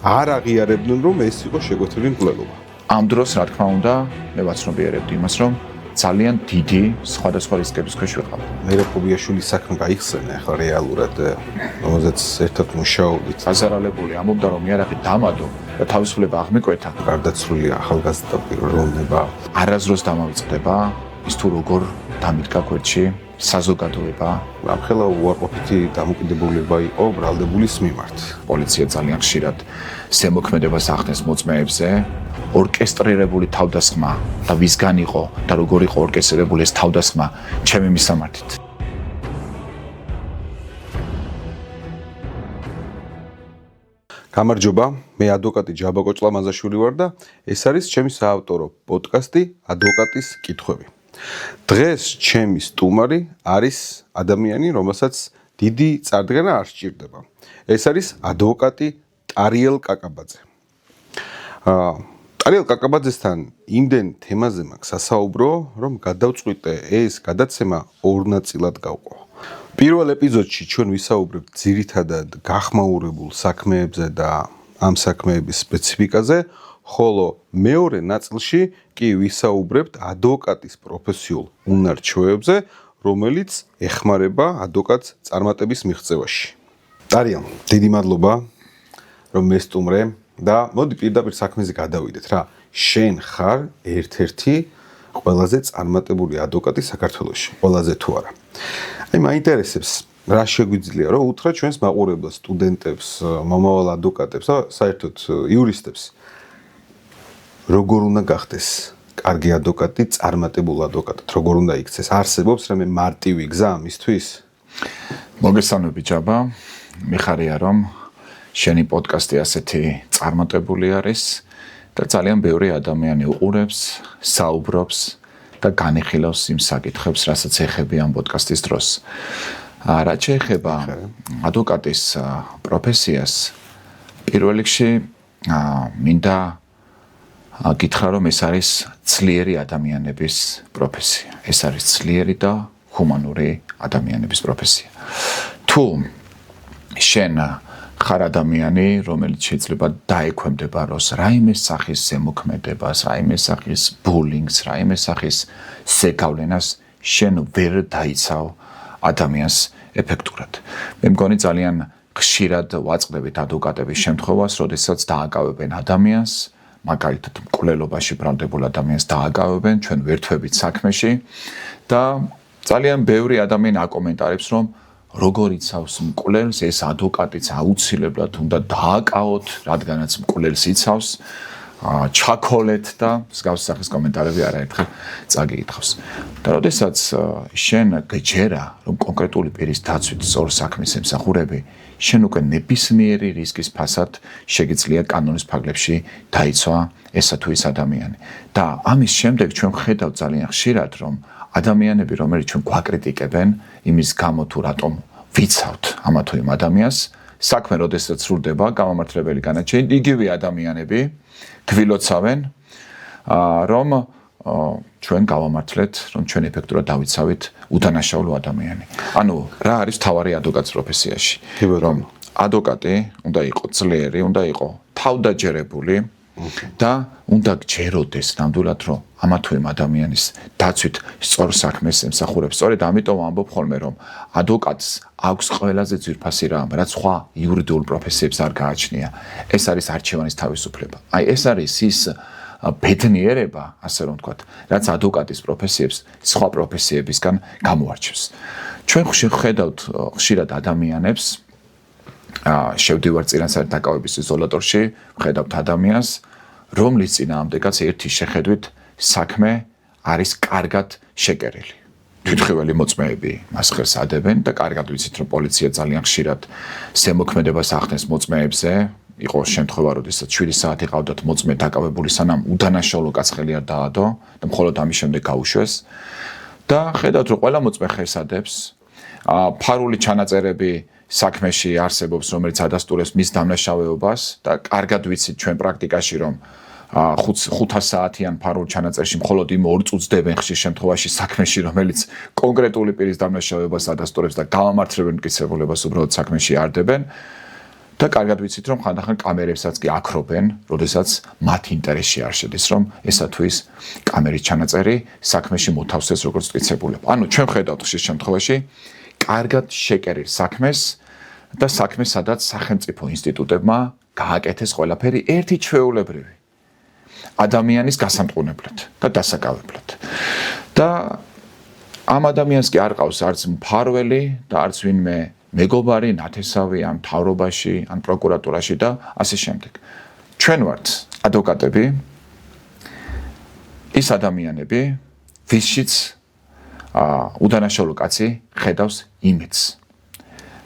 არ აღიარებდნენ, რომ ეს იყო შეგვეთილი მკვლელობა. ამ დროს, რა თქმა უნდა, მე ვაცნობიერებდი იმას, რომ ძალიან დიდი სხვადასხვა რისკების ქვეშ ვიყავ. მერე ყობიაშვილის საქმე გაიხსენა ახლა რეალურად, რომელზეც ერთად მუშაობდით. გაზარალებული ამობდა, რომ იარაღი დამადო და თავისუფლება აღმეკვეთა. გარდაცვლილი ახალგაზრდა პიროვნება არასდროს დამავიწყდება ის თუ როგორ დამიდგა გვერდში საზოგადოება. ამხელა უარყოფითი დამოკიდებულება იყო ბრალდებულის მიმართ. პოლიცია ძალიან ხშირად ზემოქმედებას ახდენს მოწმეებზე. ორკესტრირებული თავდასხმა და ვისგან იყო და როგორ იყო ორკესტრირებული ეს თავდასხმა ჩემი მისამართით. გამარჯობა, მე ადვოკატი ჯაბა კოჭლამაზაშვილი ვარ და ეს არის ჩემი საავტორო პოდკასტი ადვოკატის კითხვები. დღეს ჩემი სტუმარი არის ადამიანი, რომელსაც დიდი წარდგენა არ სჭირდება. ეს არის ადვოკატი ტარიელ კაკაბაძე. ტარიელ კაკაბაძესთან იმდენ თემაზე მაქვს სასაუბრო, რომ გადავწყვიტე ეს გადაცემა ორ ნაწილად გავყო. პირველ ეპიზოდში ჩვენ ვისაუბრებთ ძირითადად გახმაურებულ საქმეებზე და ამ საქმეების სპეციფიკაზე, ხოლო მეორე ნაწილში კი ვისაუბრებთ ადვოკატის პროფესიულ უნარ-ჩვევებზე, რომელიც ეხმარება ადვოკატს წარმატების მიღწევაში. ტარიელ, დიდი მადლობა, რომ მესტუმრე და მოდი პირდაპირ საქმეზე გადავიდეთ რა. შენ ხარ ერთ-ერთი ყველაზე წარმატებული ადვოკატი საქართველოში, ყველაზე თუ არა. აი მაინტერესებს რა შეგვიძლია რომ უთხრა ჩვენს მაყურებლებს, სტუდენტებს, მომავალ ადვოკატებს და საერთოდ იურისტებს როგორ უნდა გახდეს კარგი ადვოკატი, წარმატებული ადვოკატად, როგორ უნდა იქცეს? არსებობს რამე მარტივი გზა ამისთვის? მოგესალმები ჯაბა, მიხარია რომ შენი პოდკასტი ასეთი წარმატებული არის და ძალიან ბევრი ადამიანი უყურებს, საუბრობს და განიხილავს იმ საკითხებს, რასაც ეხება ამ პოდკასტის დროს. რაც შეეხება ადვოკატის პროფესიას, პირველ რიგში მინდა გითხრა, რომ ეს არის ძლიერი ადამიანების პროფესია. ეს არის ძლიერი და ჰუმანური ადამიანების პროფესია. თუ შენ ხარ ადამიანი, რომელიც შეიძლება დაექვემდებაროს რაიმე სახის ზემოქმედებას, რაიმე სახის ბულინგს, რაიმე სახის ზეგავლენას, შენ ვერ დაიცავ ადამიანს ეფექტურად. მე მგონი ძალიან ხშირად ვაწყდებით ადვოკატების შემთხვევას, როდესაც დააკავებენ ადამიანს, მაგალითად მკვლელობაში ბრალდებულ ადამიანს დააკავებენ, ჩვენ ვერთვებით საქმეში და ძალიან ბევრი ადამიანი აკომენტარებს, რომ როგორ იცავს მკვლელს, ეს ადვოკატიც აუცილებლად უნდა დააკავოთ, რადგანაც მკვლელს იცავს, ჩაქოლეთ და მსგავს სახის კომენტარები არაერთხელ წაგიკითხავს. და როდესაც შენ გეჯერა, რომ კონკრეტული პირის დაცვით სწორ საქმის ემსახურები, შენ უკვე ნებისმიერი რისკის ფასად შეგიძლია კანონის ფარგლებში დაიცვა ესა თუ ის ადამიანი. და ამის შემდეგ ჩვენ ვხედავთ ძალიან ხშირად, რომ ადამიანები, რომელიც ჩვენ გვაკრიტიკებენ იმის გამო თუ რატომ ვიცავთ ამა თუ იმ ადამიანს, საქმე როდესაც სრულდება, გამამართლებელი განაჩენი, იგივე ადამიანები გვილოცავენ, რომ ჩვენ გავამართლეთ, რომ ჩვენ ეფექტურად დავიცავით უდანაშაულო ადამიანი. ანუ რა არის თავარი ადვოკატის პროფესიაში? რომ ადვოკატი უნდა იყოს ძლიერი, უნდა იყოს თავდაჯერებული და უნდა გჯეროდეს ნამდვილად, რომ ამა თუ იმ ადამიანის დაცვით სწორ საქმეს ემსახურებს. სწორედ ამიტომ ვამბობ ხოლმე, რომ ადვოკატს აქვს ყველაზე ძვირფასი რამ, რაც სხვა იურიდიულ პროფესიებს არ გააჩნია. ეს არის არჩევანის თავისუფლება. აი ეს არის ის ბედნიერება, ასე რომ ვთქვათ, რაც ადვოკატის პროფესიებს სხვა პროფესიებისგან გამოარჩევს. ჩვენ ხედავთ ხშირად ადამიანებს, შევდივარ წინასწარ დაკავების იზოლატორში, ვხედავთ ადამიანს, რომლის წინააღმდეგაც ერთი შეხედვით საქმე არის კარგად შეკერილი. თვითმხილველი მოწმეები მას ხელს ადებენ და კარგად ვიცით, რომ პოლიცია ძალიან ხშირად ზემოქმედებას ახდენს მოწმეებზე. იყო შემთხვევა, როდესაც 7 საათი ყავდათ მოწმე დაკავებული, სანამ უდანაშაულო კაც ხელი არ დაადო და მხოლოდ ამის შემდეგ გაუშვეს. და ხედავთ, რომ ყველა მოწმე ხელს ადებს. ფარული ჩანაწერები საქმეში არსებობს, რომელიც ადასტურებს მის დამნაშავეობას და კარგად ვიცით ჩვენ პრაქტიკაში, რომ 500 საათიან ფარულ ჩანაწერში მხოლოდ იმ 2 წუთს დებენ ხშირ შემთხვევაში საქმეში, რომელიც კონკრეტული პირის დამნაშავეობას ადასტურებს და გამამართლებელ მტკიცებულებას უბრალოდ საქმეში არ დებენ. და კარგად ვიცით, რომ ხანდახან კამერებსაც კი აქრობენ, როდესაც მათ ინტერესში არ შედის, რომ ესა თუ ის კამერის ჩანაწერი საქმეში მოთავსდეს როგორც მტკიცებულება. ანუ ჩვენ ხედავთ ხშირ შემთხვევაში კარგად შეკერილ საქმეს და საქმეს, სადაც სახელმწიფო ინსტიტუტებმა გააკეთეს ყველაფერი ერთი ჩვეულებრივი ადამიანის გასამტყუნებლად და დასაკავებლად. და ამ ადამიანს კი არ ყავს არც მფარველი და არც ვინმე მეგობარი, ნათესავი ან მთავრობაში, ან პროკურატურაში და ასე შემდეგ. ჩვენ ვართ ადვოკატები, ის ადამიანები, ვისშიც უდანაშაულო კაცი ხედავს იმედს.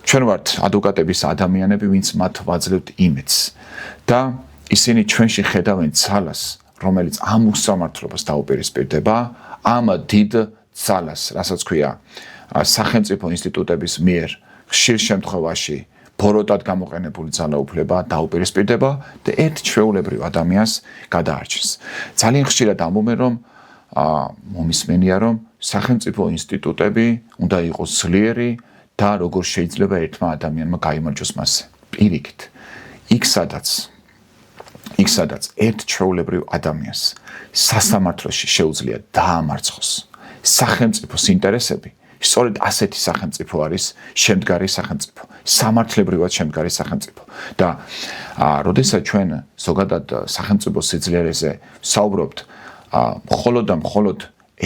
ჩვენ ვართ ადვოკატების ადამიანები, ვინც მათ ვაძლევთ იმედს და ისინი ჩვენში ხედავენ ძალას, რომელიც ამ უსამართლობას დაუპირისპირდება, ამ დიდ ძალას, რასაც ქვია სახელმწიფო ინსტიტუტების მიერ ხშირ შემთხვევაში ბოროტად გამოყენებული ძალაუფლება დაუპირისპირდება და ერთ ჩვეულებრივ ადამიანს გადაარჩენს. ძალიან ხშირად ამბობენ, რომ მომისმენია, რომ სახელმწიფო ინსტიტუტები უნდა იყოს ძლიერი და როგორ შეიძლება ერთმა ადამიანმა გაიმარჯვოს მასზე. პირიქით, იქ სადაც ერთ ჩვეულებრივ ადამიანს სასამართლოში შეუძლია დაამარცხოს სახელმწიფოს ინტერესები, სწორედ ასეთი სახელმწიფო არის შემდგარი სახელმწიფო, სამართლებრივად შემდგარი სახელმწიფო. და როდესაც ჩვენ ზოგადად სახელმწიფო სიძლიერეზე საუბრობთ, მხოლოდ და მხოლოდ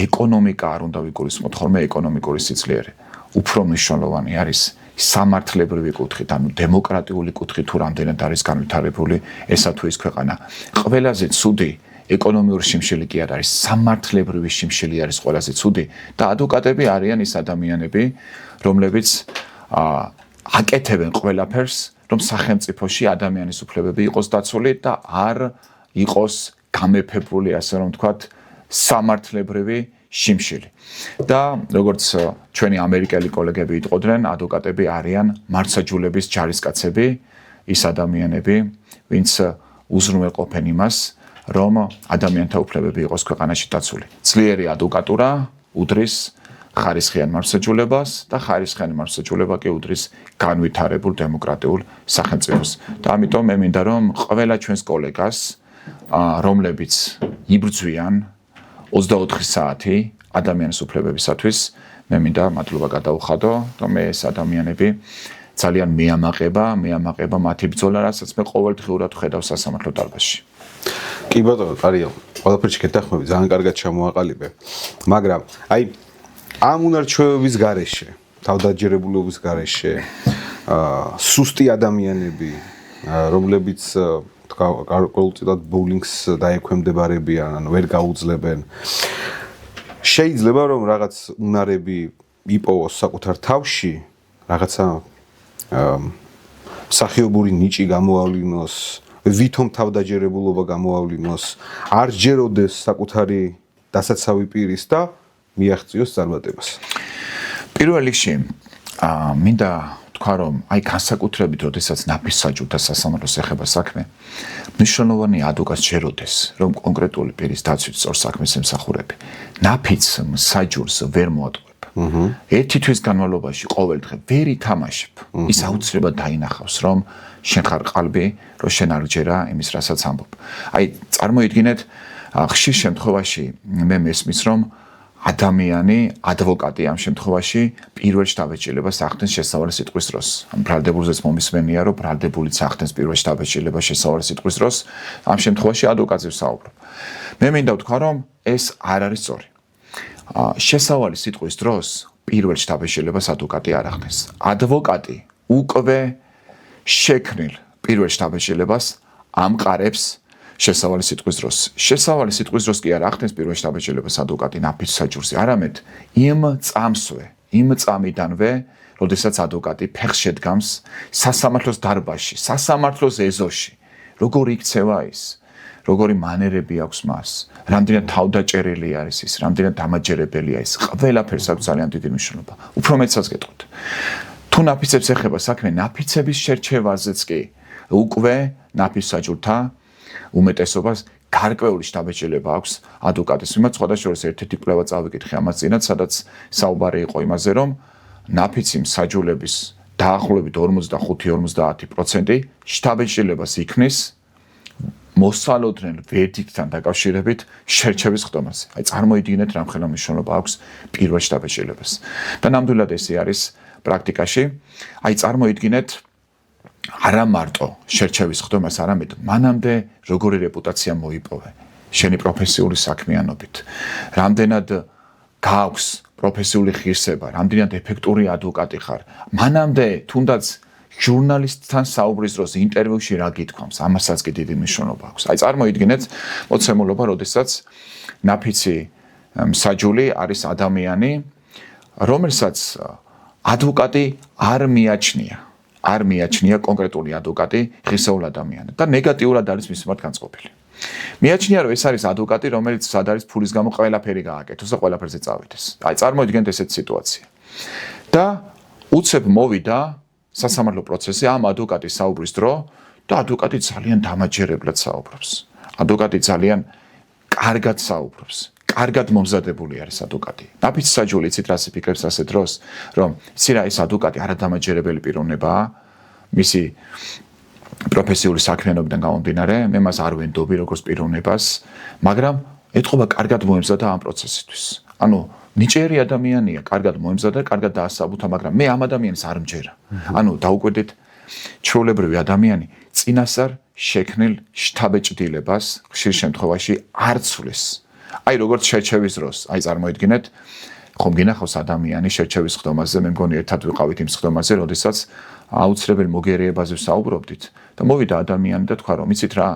ეკონომიკა არ უნდა ვიგულისხმოთ, ხოლმე ეკონომიკური სიძლიერე. უფრო მნიშვნელოვანი არის სამართლებრივი კუთხით, ანუ დემოკრატიული კუთხით თუ რამდენად არის განვითარებული ესა თუ ის ქვეყანა. ყველაზე ცუდი ეკონომიური შიმშილი კი არ არის, სამართლებრივი შიმშილი არის ყველაზე ცუდი და ადვოკატები არიან ის ადამიანები, რომლებიც აკეთებენ ყველაფერს, რომ სახელმწიფოში ადამიანის უფლებები იყოს დაცული და არ იყოს გამეფებული, ასე რომ ვთქვათ, სამართლებრივი შიმშილი. და როგორც ჩვენი ამერიკელი კოლეგები იტყოდნენ, ადვოკატები არიან მართლმსაჯულების ჯარისკაცები, ის ადამიანები, ვინც უზრუნველყოფენ იმას, რომ ადამიანთა უფლებები იყოს ქვეყანაში დაცული. ძლიერი ადვოკატურა უდრის ხარისხიან მართლმსაჯულებას და ხარისხიანი მართლმსაჯულება კი უდრის განვითარებულ დემოკრატიულ სახელმწიფოს. და ამიტომ მე მინდა რომ ყველა ჩვენს კოლეგას, რომლებიც იბრძვიან 24 საათი ადამიანის უფლებებისათვის, მე მინდა მადლობა გადაუხადო, რომ ეს ადამიანები ძალიან მეამაყება მათი ბრძოლა, რასაც მე ყოველდღიურად ვხედავ სასამართლო დარბაზში. კი ბატონო, კარგია. ყველაფერში გეთანხმები, ძალიან კარგად ჩამოაყალიბე. მაგრამ აი ამ უნარჩვევების გარეშე, თავდაჯერებულობის გარეშე, სუსტი ადამიანები, რომლებიც გარკვეულწილად ბოულინგს დაექვემდებარებიან, ან ვერ გაუძლებენ. შეიძლება რომ რაღაც უნარები იპოვოს საკუთარ თავში, რაღაცა მსახიობური ნიჭი გამოავლინოს, ვითომ თავდაჯერებულობა გამოავლინოს, არ ჯეროდეს საკუთარი დასაცავი პირის და მიაღწიოს წარმატებას. პირველ რიგში მინდა თქვა, რომ აი განსაკუთრებით, როდესაც ნაფისსაჯულთა სასამართლოს ეხება საქმე, მნიშვნელოვანი ადვოკატს ჯეროდეს, რომ კონკრეტული პირის დაცვით სწორ საქმეს ემსახურები. ნაფიც მსაჯულს ვერ მოატყუებ. ერთი თვის განმავლობაში ყოველდღე ვერ ითამაშებ. ის აუცილებლად დაინახავს, რომ შენ ხარ ყალბი, რომ შენ არ ჯერა იმის, რასაც ამბობ. აი წარმოიდგინეთ, ხშირ შემთხვევაში მე მესმის, რომ ადამიანი, ადვოკატი ამ შემთხვევაში პირველ შტაბეჭდილებას ახდენს შესავალი სიტყვის დროს. ბრალდებულზეც მომისმენია, რომ ბრალდებულიც ახდენს პირველ შტაბეჭდილებას შესავალი სიტყვის დროს, ამ შემთხვევაში ადვოკატზე ვსაუბრობ. მე მინდა ვთქვა, რომ ეს არ არის სწორი. შესავალი სიტყვის დროს პირველ შტაბეჭდილებას ადვოკატი არ ახდენს. ადვოკატი უკვე შექმნილ პირველ შტაბეჭდილებას ამყარებს შესავალი სიტყვის დროს. შესავალი სიტყვის დროს კი არ ახდენს პირველ შტაბეჭდილებას ადვოკატი ნაფიც საჯურზე, არამედ იმ წამიდანვე, როდესაც ადვოკატი ფეხს შედგამს სასამართლოს დარბაზში, სასამართლოს ეზოში, როგორი იქცევა ის, როგორი მანერები აქვს მას, რამდენად თავდაჭერილი არის ის, რამდენად დამაჯერებელია ის, ყველაფერს აქვს ძალიან დიდი მნიშვნელობა. უფრო მეცაც გეტყვით. თუ ნაფიცებს ეხება საქმე, ნაფიცების შერჩევაზეც კი უკვე ნაფისსაჯულთა უმეტესობას გარკვეული შტაბეჭდილება აქვს ადვოკატის მიმართ. სხვადასხვა ერთ-ერთი კვლევა წავიკითხე ამას წინათ, სადაც საუბარი იყო იმაზე, რომ ნაფიცი მსაჯულების დაახლოებით 45-50% შთაბეჭდილებას იქნის მოსალოდნელ ვერდიქტთან დაკავშირებით შერჩევის ხდომაზე. აი წარმოიდგინეთ რამხელა მნიშვნელობა აქვს პირველ შთაბეჭდილებას. და ნამდვილად ესე არის პრაქტიკაში. აი წარმოიდგინეთ არა მარტო შერჩევის ხდომას, არამედ მანამდე როგორი რეპუტაცია მოიპოვე შენი პროფესიული საქმიანობით. რამდენად გააქვს პროფესიული ღირსება, რამდენად ეფექტური ადვოკატი ხარ. მანამდე თუნდაც ჟურნალისტთან საუბრის დროს ინტერვიუში რა გითქვამს, ამასაც კი დიდი მნიშვნელობა აქვს. აი წარმოიდგინეთ მოცემულობა, როდესაც ნაფიცი მსაჯული არის ადამიანი, რომელსაც ადვოკატი არ მიაჩნია კონკრეტული ადვოკატი ღირსეულ ადამიანად და ნეგატიურად არის მის მიმართ განწყობილი. მიაჩნია რომ ეს არის ადვოკატი, რომელიც სად არის ფულის გამო ყველაფერი გააკეთოს და ყველაფერზე წავიდეს. აი წარმოიდგინეთ ესეთი სიტუაცია. და უცებ მოვიდა სასამართლო პროცესი ამ ადვოკატის საუბრის დრო და ადვოკატი ძალიან დამაჯერებლად საუბრობს. ადვოკატი ძალიან კარგად საუბრობს. კარგად მომზადებული არის ადვოკატი. ნაფიც საჯული იცით რას იფიქრებს ასე დროს, რომ იცი რა ეს ადვოკატი არადამაჯერებელი პიროვნებაა, მისი პროფესიული საქმიანობიდან გამომდინარე, მე მას არ ვენდობი როგორც პიროვნებას, მაგრამ ეთყობა კარგად მოემზადა ამ პროცესისთვის. ანუ ნიჭიერი ადამიანია, კარგად მოემზადა, კარგად დაასაბუთა, მაგრამ მე ამ ადამიანს არ მჯერა. ანუ დაუკვირდით, ჩვეულებრივი ადამიანი წინასწარ შექმნილ შთაბეჭდილებას ხშირ შემთხვევაში არ ცვლის. აი როგორც შერჩევის დროს, აი წარმოიდგინეთ, ხომ გინახავს ადამიანი შერჩევის ხდომაზე, მე მგონი ერთად ვიყავით იმ ხდომაზე, როდესაც აუცილებელ მოგერიებაზე ვსაუბრობდით და მოვიდა ადამიანი და თქვა რომ იცით რა,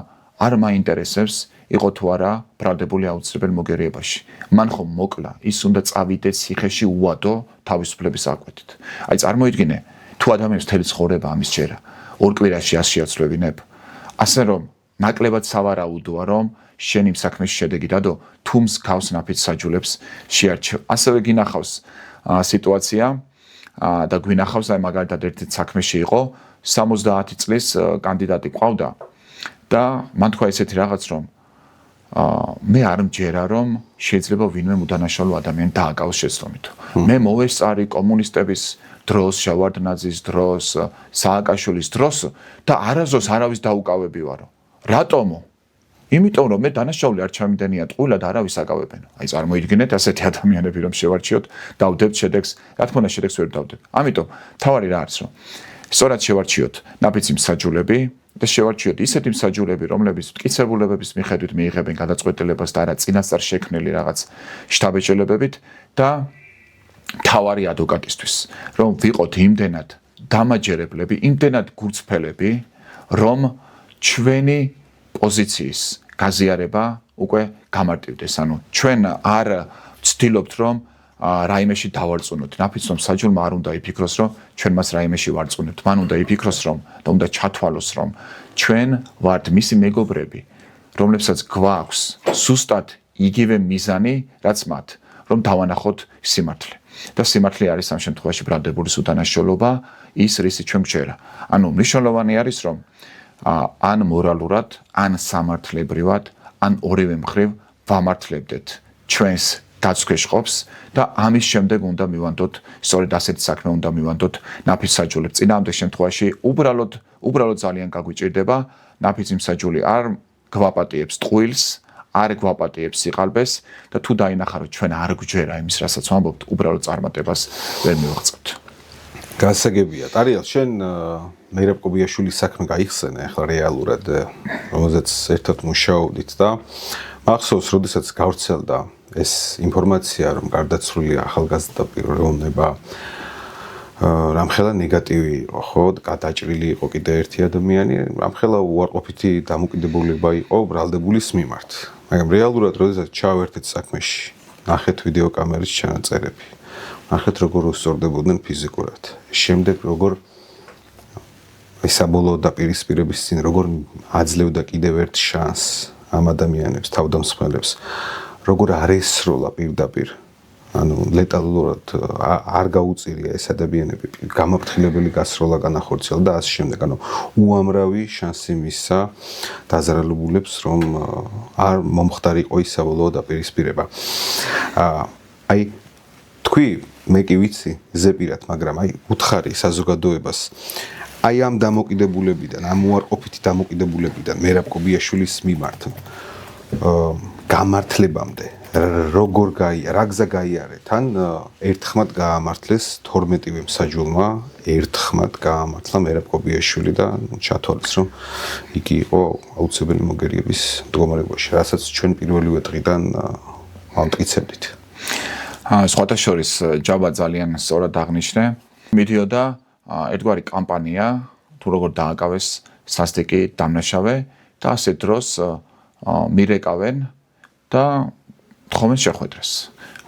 არ მაინტერესებს იყო თუ არა ბრალდებული აუცილებელ მოგერიებაში. მან ხომ მოკლა, ის უნდა წავიდეს ციხეში უადო თავისუფლების აკვეთით. აი წარმოიდგინე, თუ ადამიანს მთელი ცხოვრება ამის ჯერა, ორ კვირაში 100 შეაცვლევინებ, ასე რომ ნაკლებად სავარაუდოა რომ შენ იმ საქმის შედეგი დადო, თუ მსგავს ნაფიც საჯულებს შეარჩევ. ასევე გინახავს სიტუაცია და გვინახავს აი მაგალითად ერთ საქმეში იყო 70 წლის კანდიდატი ყავდა და მან თქვა ესეთი რაღაც რომ მე არ მჯერა რომ შეიძლება ვინმე მუდანაშაულო ადამიანი დააკავოს შეცდომით. მე მოვესწარი კომუნისტების დროს, შავარდნაძის დროს, სააკაშვილის დროს და არასდროს არავის დაუკავები ვარო. რატომო? იმიტომ რომ მე დანაშაული არ ჩამიდენია ტყუილად არავის აკავებენო. აი წარმოიდგინეთ ასეთი ადამიანები რომ შევარჩიოთ, დავდებთ შედეგს, რა თქმა უნდა შედეგს ვერ დავდებთ. ამიტომ თავარი რა არის რომ სწორად შევარჩიოთ ნაფიცი მსაჯულები და შევარჩიოთ ისეთი მსაჯულები, რომლებიც მტკიცებულებების მიხედვით მიიღებენ გადაწყვეტილებას და არა წინასწარ შექმნილი რაღაც შთაბეჭდილებებით და თავარი ადვოკატისთვის, რომ ვიყოთ იმდენად დამაჯერებლები, იმდენად გულწრფელები, რომ ჩვენი პოზიციის გაზიარება უკვე გამარტივდეს. ანუ ჩვენ არ ვცდილობთ რომ რაიმეში დავარწმუნოთ. ნაფიც რომ საჯულმა არ უნდა იფიქროს რომ ჩვენ მას რაიმეში ვარწმუნებთ. მან უნდა იფიქროს რომ და უნდა ჩათვალოს რომ ჩვენ ვართ მისი მეგობრები, რომლებსაც გვაქვს ზუსტად იგივე მიზანი, რაც მათ, რომ დავანახოთ სიმართლე. და სიმართლე არის ამ შემთხვევაში ბრალდებული უდანაშაულობა, ის რისი ჩვენ გვჯერა. ანუ მნიშვნელოვანი არის რომ ან მორალურად, ან სამართლებრივად, ან ორივე მხრივ ვამართლებდეთ ჩვენს დაცქვეშყოფს და ამის შემდეგ უნდა მივანდოთ, სწორედ ასეთი საქმე უნდა მივანდოთ ნაფიც საჯულებს. წინააღმდეგ შემთხვევაში უბრალოდ ძალიან გაგვიჭირდება, ნაფიცი მსაჯული არ გვაპატიებს ტყუილს, არ გვაპატიებს სიყალბეს და თუ დაინახა რომ ჩვენ არ გვჯერა იმის, რასაც ვამბობთ, უბრალოდ წარმატებას ვერ მივაღწევთ. გასაგებია. ტარიელ, შენ მერაბ კობიაშვილის საქმე გაიხსენე ახლა რეალურად, რომელზეც ერთად მუშაობდით და მახსოვს, როდესაც გავრცელდა ეს ინფორმაცია, რომ გარდაცვლილი ახალგაზრდა პიროვნება რამხელა ნეგატივი იყო, ხო, გადაჭრილი იყო კიდე ერთი ადამიანი, რამხელა უარყოფითი დამოკიდებულება იყო ბრალდებულის მიმართ. მაგრამ რეალურად, როდესაც ჩავერთეთ საქმეში, ნახეთ ვიდეო კამერის ჩანაწერები, ნახეთ როგორ უსწორდებოდნენ ფიზიკურად. შემდეგ როგორ საბოლოო დაპირისპირების წინ როგორ აძლევდა კიდევ ერთ შანსს ამ ადამიანებს, თავდამსხმელებს, როგორ არ ესროლა პირდაპირ, ანუ ლეტალურად არ გაუწირია ეს ადამიანები, გამაფრთხილებელი გასროლა განახორციელა და ასე შემდეგ. ანუ უამრავი შანსი მისცა დაზარალებულებს, რომ არ მომხდარიყო ის საბოლოო დაპირისპირება. აი თქვი მე კი ვიცი ზეპირად, მაგრამ აი უთხარი საზოგადოებას აი ამ დამოკიდებულებიდან, ამ უარყოფითი დამოკიდებულებიდან მერაბ კობიაშვილის მიმართ გამართლებამდე როგორ რა გზა გაიარე თან ერთხმად გაამართლეს 12-ვე მსაჯულმა ერთხმად გაამართლა მერაბ კობიაშვილი და ჩათვალეს რომ იგი იყო აუცილებელი მოგერიების მდგომარეობაში, რასაც ჩვენ პირველივე დღიდან ამტკიცებდით. სხვათა შორის ჯაბა ძალიან სწორად აღნიშნე. მიდიოდა ერთგვარი კამპანია თუ როგორ დააკავეს სასტიკი დამნაშავე და ასეთ დროს მირეკავენ და თხოვენ შეხვედრას.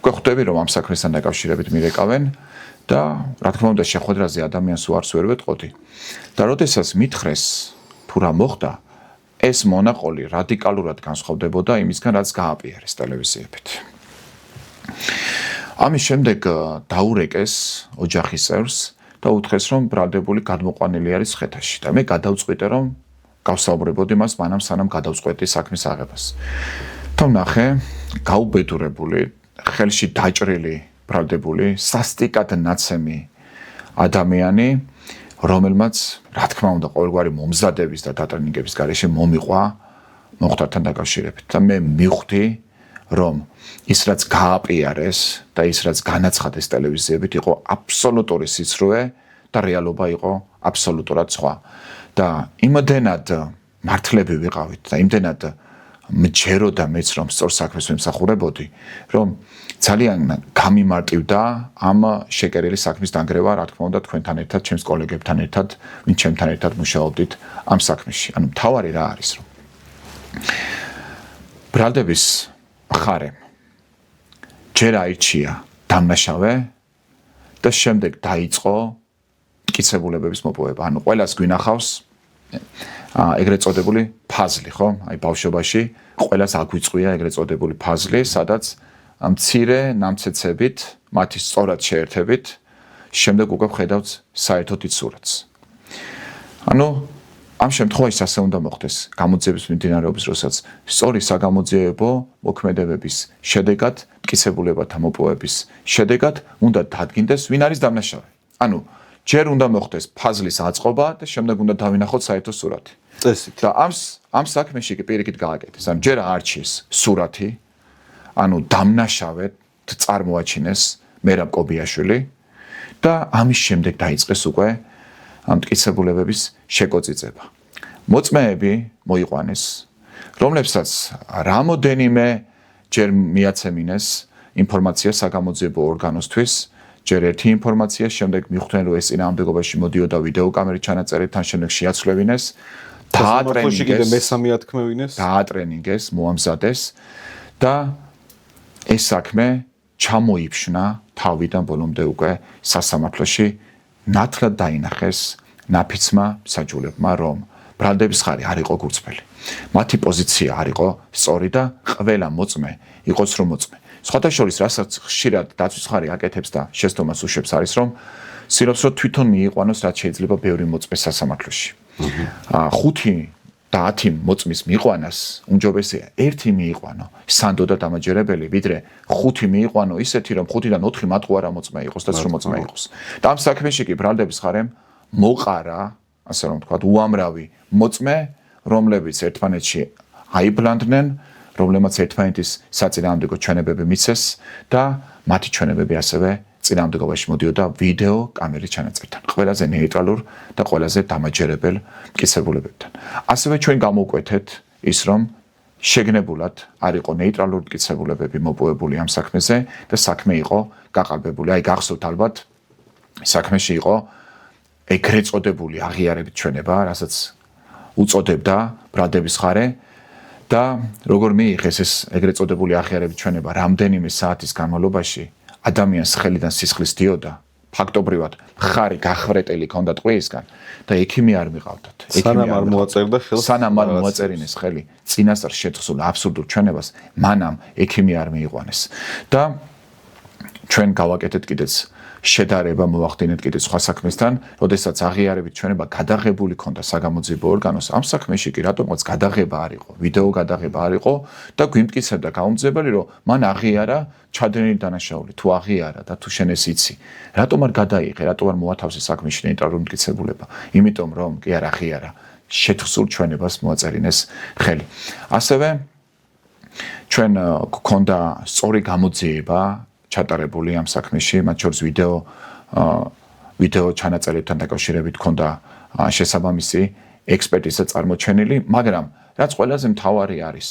უკვე ხვდები რომ ამ საქმესთან დაკავშირებით მირეკავენ და რა თქმა უნდა შეხვედრაზე ადამიანს უარს ვერ ვეტყოდი. და როდესაც მითხრეს თუ რა მოხდა, ეს მონაყოლი რადიკალურად განსხვავდებოდა იმისგან, რაც გააპიარეს ტელევიზიებით. ამის შემდეგ დაურეკეს ოჯახის წევრს და უთხრეს რომ ბრალდებული გადმოყვანილი არის ხეთაში და მე გადავწყვიტე რომ გავსაუბრებოდი მას მანამ სანამ გადავწყვეტი საქმის აღებას. და ვნახე გაუბედურებული, ხელში დაჭრილი ბრალდებული, სასტიკად ნაცემი ადამიანი, რომელმაც რა თქმა უნდა ყოველგვარი მომზადების და დატრენინგების გარეშე მომიყვა მოხდართან დაკავშირებით. და მე მივხვდი რომ ის რაც გააპიარეს და ის რაც განაცხადეს ტელევიზიებით იყო აბსოლუტური სიცრუე და რეალობა იყო აბსოლუტურად სხვა. და იმდენად მართლები ვიყავით და იმდენად მჯეროდა მეც რომ სწორ საქმეს ვემსახურებოდი, რომ ძალიან გამიმარტივდა ამ შეკერილი საქმის დანგრევა, რა თქმა უნდა თქვენთან ერთად, ჩემს კოლეგებთან ერთად, ვინც ჩემთან ერთად მუშაობდით ამ საქმეში. ანუ მთავარი რა არის რომ ბრალდების მხარემ ჯერ აირჩია დამნაშავე და შემდეგ დაიწყო მტკიცებულებების მოპოვება. ანუ ყველას გვინახავს ეგრეთ წოდებული ფაზლი, ხო? აი ბავშვობაში ყველას აგვიწყვია ეგრეთ წოდებული ფაზლი, სადაც მცირე ნამცეცებით, მათი სწორად შეერთებით, შემდეგ უკვე ხედავთ საერთოდ ის სურათს. ანუ ამ შემთხვევაში ასე უნდა მოხდეს გამოძიების მიმდინარეობის დროსაც სწორი საგამოძიებო მოქმედებების შედეგად, მტკიცებულებათა მოპოვების შედეგად უნდა დადგინდეს ვინ არის დამნაშავე. ანუ ჯერ უნდა მოხდეს ფაზლის აწყობა და შემდეგ უნდა დავინახოთ საერთო სურათი. წესით. და ამ საქმეში კი პირიქით გააკეთეს. ანუ ჯერ აარჩიეს სურათი, ანუ დამნაშავედ წარმოაჩინეს მერაბ კობიაშვილი და ამის შემდეგ დაიწყეს უკვე მტკიცებულებების შეკოწიწება. მოწმეები მოიყვანეს, რომლებსაც რამოდენიმე ჯერ მიაცემინეს ინფორმაცია საგამოძიებო ორგანოსთვის, ჯერ ერთი ინფორმაცია, შემდეგ მიხვდნენ რომ ეს წინააღმდეგობაში მოდიოდა ვიდეო კამერით ჩანაწერი, თან შემდეგ შეაცვლებინეს, დაატრენინგეს, მოამზადეს და ეს საქმე ჩამოიფშნა თავიდან ბოლომდე უკვე სასამართლოში. ნათლად დაინახეს ნაფიცმა მსაჯულებმა, რომ ბრალდების ხარი არ იყო გულწრფელი. მათი პოზიცია არ იყო სწორი და ყველა მოწმე იყო სრულ მოწმე. სხვათა შორის, რასაც ხშირად დაცვის ხარი აკეთებს და შეცდომას უშვებს არის, რომ ცდილობს რომ თვითონ მიიყვანოს რაც შეიძლება ბევრი მოწმე სასამართლოში. 5 და 10 მოწმის მიიყვანას უმჯობესია ერთი მიიყვანო სანდო და დამაჯერებელი, ვიდრე 5 მიიყვანო ისეთი რომ 5-დან 4 მატყუარა მოწმე იყოს და სრულ მოწმე იყოს. და ამ საქმეში კი ბრალდების ხარემ მოყარა, ასე რომ ვთქვათ, უამრავი მოწმე, რომლებიც ერთმანეთში აიბლანდნენ, რომლებმაც ერთმანეთის საწინააღმდეგო ჩვენებები მიცეს და მათი ჩვენებები ასევე წინააღმდეგობაში მოდიოდა ვიდეო კამერით ჩანაწერთან. ყველაზე ნეიტრალურ და ყველაზე დამაჯერებელ მტკიცებულებებთან. ასევე ჩვენ გამოვკვეთეთ ის, რომ შეგნებულად არ იყო ნეიტრალური მტკიცებულებები მოპოვებული ამ საქმეზე და საქმე იყო გაყალბებული. აი გახსოვთ ალბათ, საქმეში იყო ეგრეთ წოდებული აღიარებით ჩვენება, რასაც უწოდებდა ბრალდების ხარე და როგორ მიიღეს ეს ეგრეთ წოდებული აღიარებით ჩვენება რამდენიმე საათის განმავლობაში ადამიანს ხელიდან სისხლის დიოდა, ფაქტობრივად მხარი გახრეტელი ჰქონდა ტყვიისგან და ექიმი არ მიყავდათ. სანამ არ მოაწერდა ხელს, სანამ არ მოაწერინეს ხელი წინასწარ შეთხსულ აბსურდულ ჩვენებას, მანამ ექიმი არ მიიყვანეს. და ჩვენ გავაკეთეთ კიდეც შედარება მოვახდინეთ კიდე სხვა საქმესთან, როდესაც აღიარებით ჩვენება გადაღებული ქონდა საგამოძიებო ორგანოს, ამ საქმეში კი რატომღაც გადაღება არ იყო, ვიდეო გადაღება არ იყო და გვიმტკიცებდა გამომძიებელი, რომ მან აღიარა ჩადენილი დანაშაული, თუ აღიარა და თუ შენ ეს იცი, რატომ არ გადაიღე, რატომ არ მოათავსე საქმეში ნეიტრალური მტკიცებულება? იმიტომ რომ კი არ აღიარა, შეთხსურ ჩვენებას მოაწერინეს ხელი. ასევე ჩვენ გქონდა სწორი გამოძიება ჩატარებული ამ საქმეში, მათ შორის ვიდეო ჩანაწერებთან დაკავშირებით გქონდა შესაბამისი ექსპერტიზა წარმოჩენილი, მაგრამ რაც ყველაზე მთავარი არის,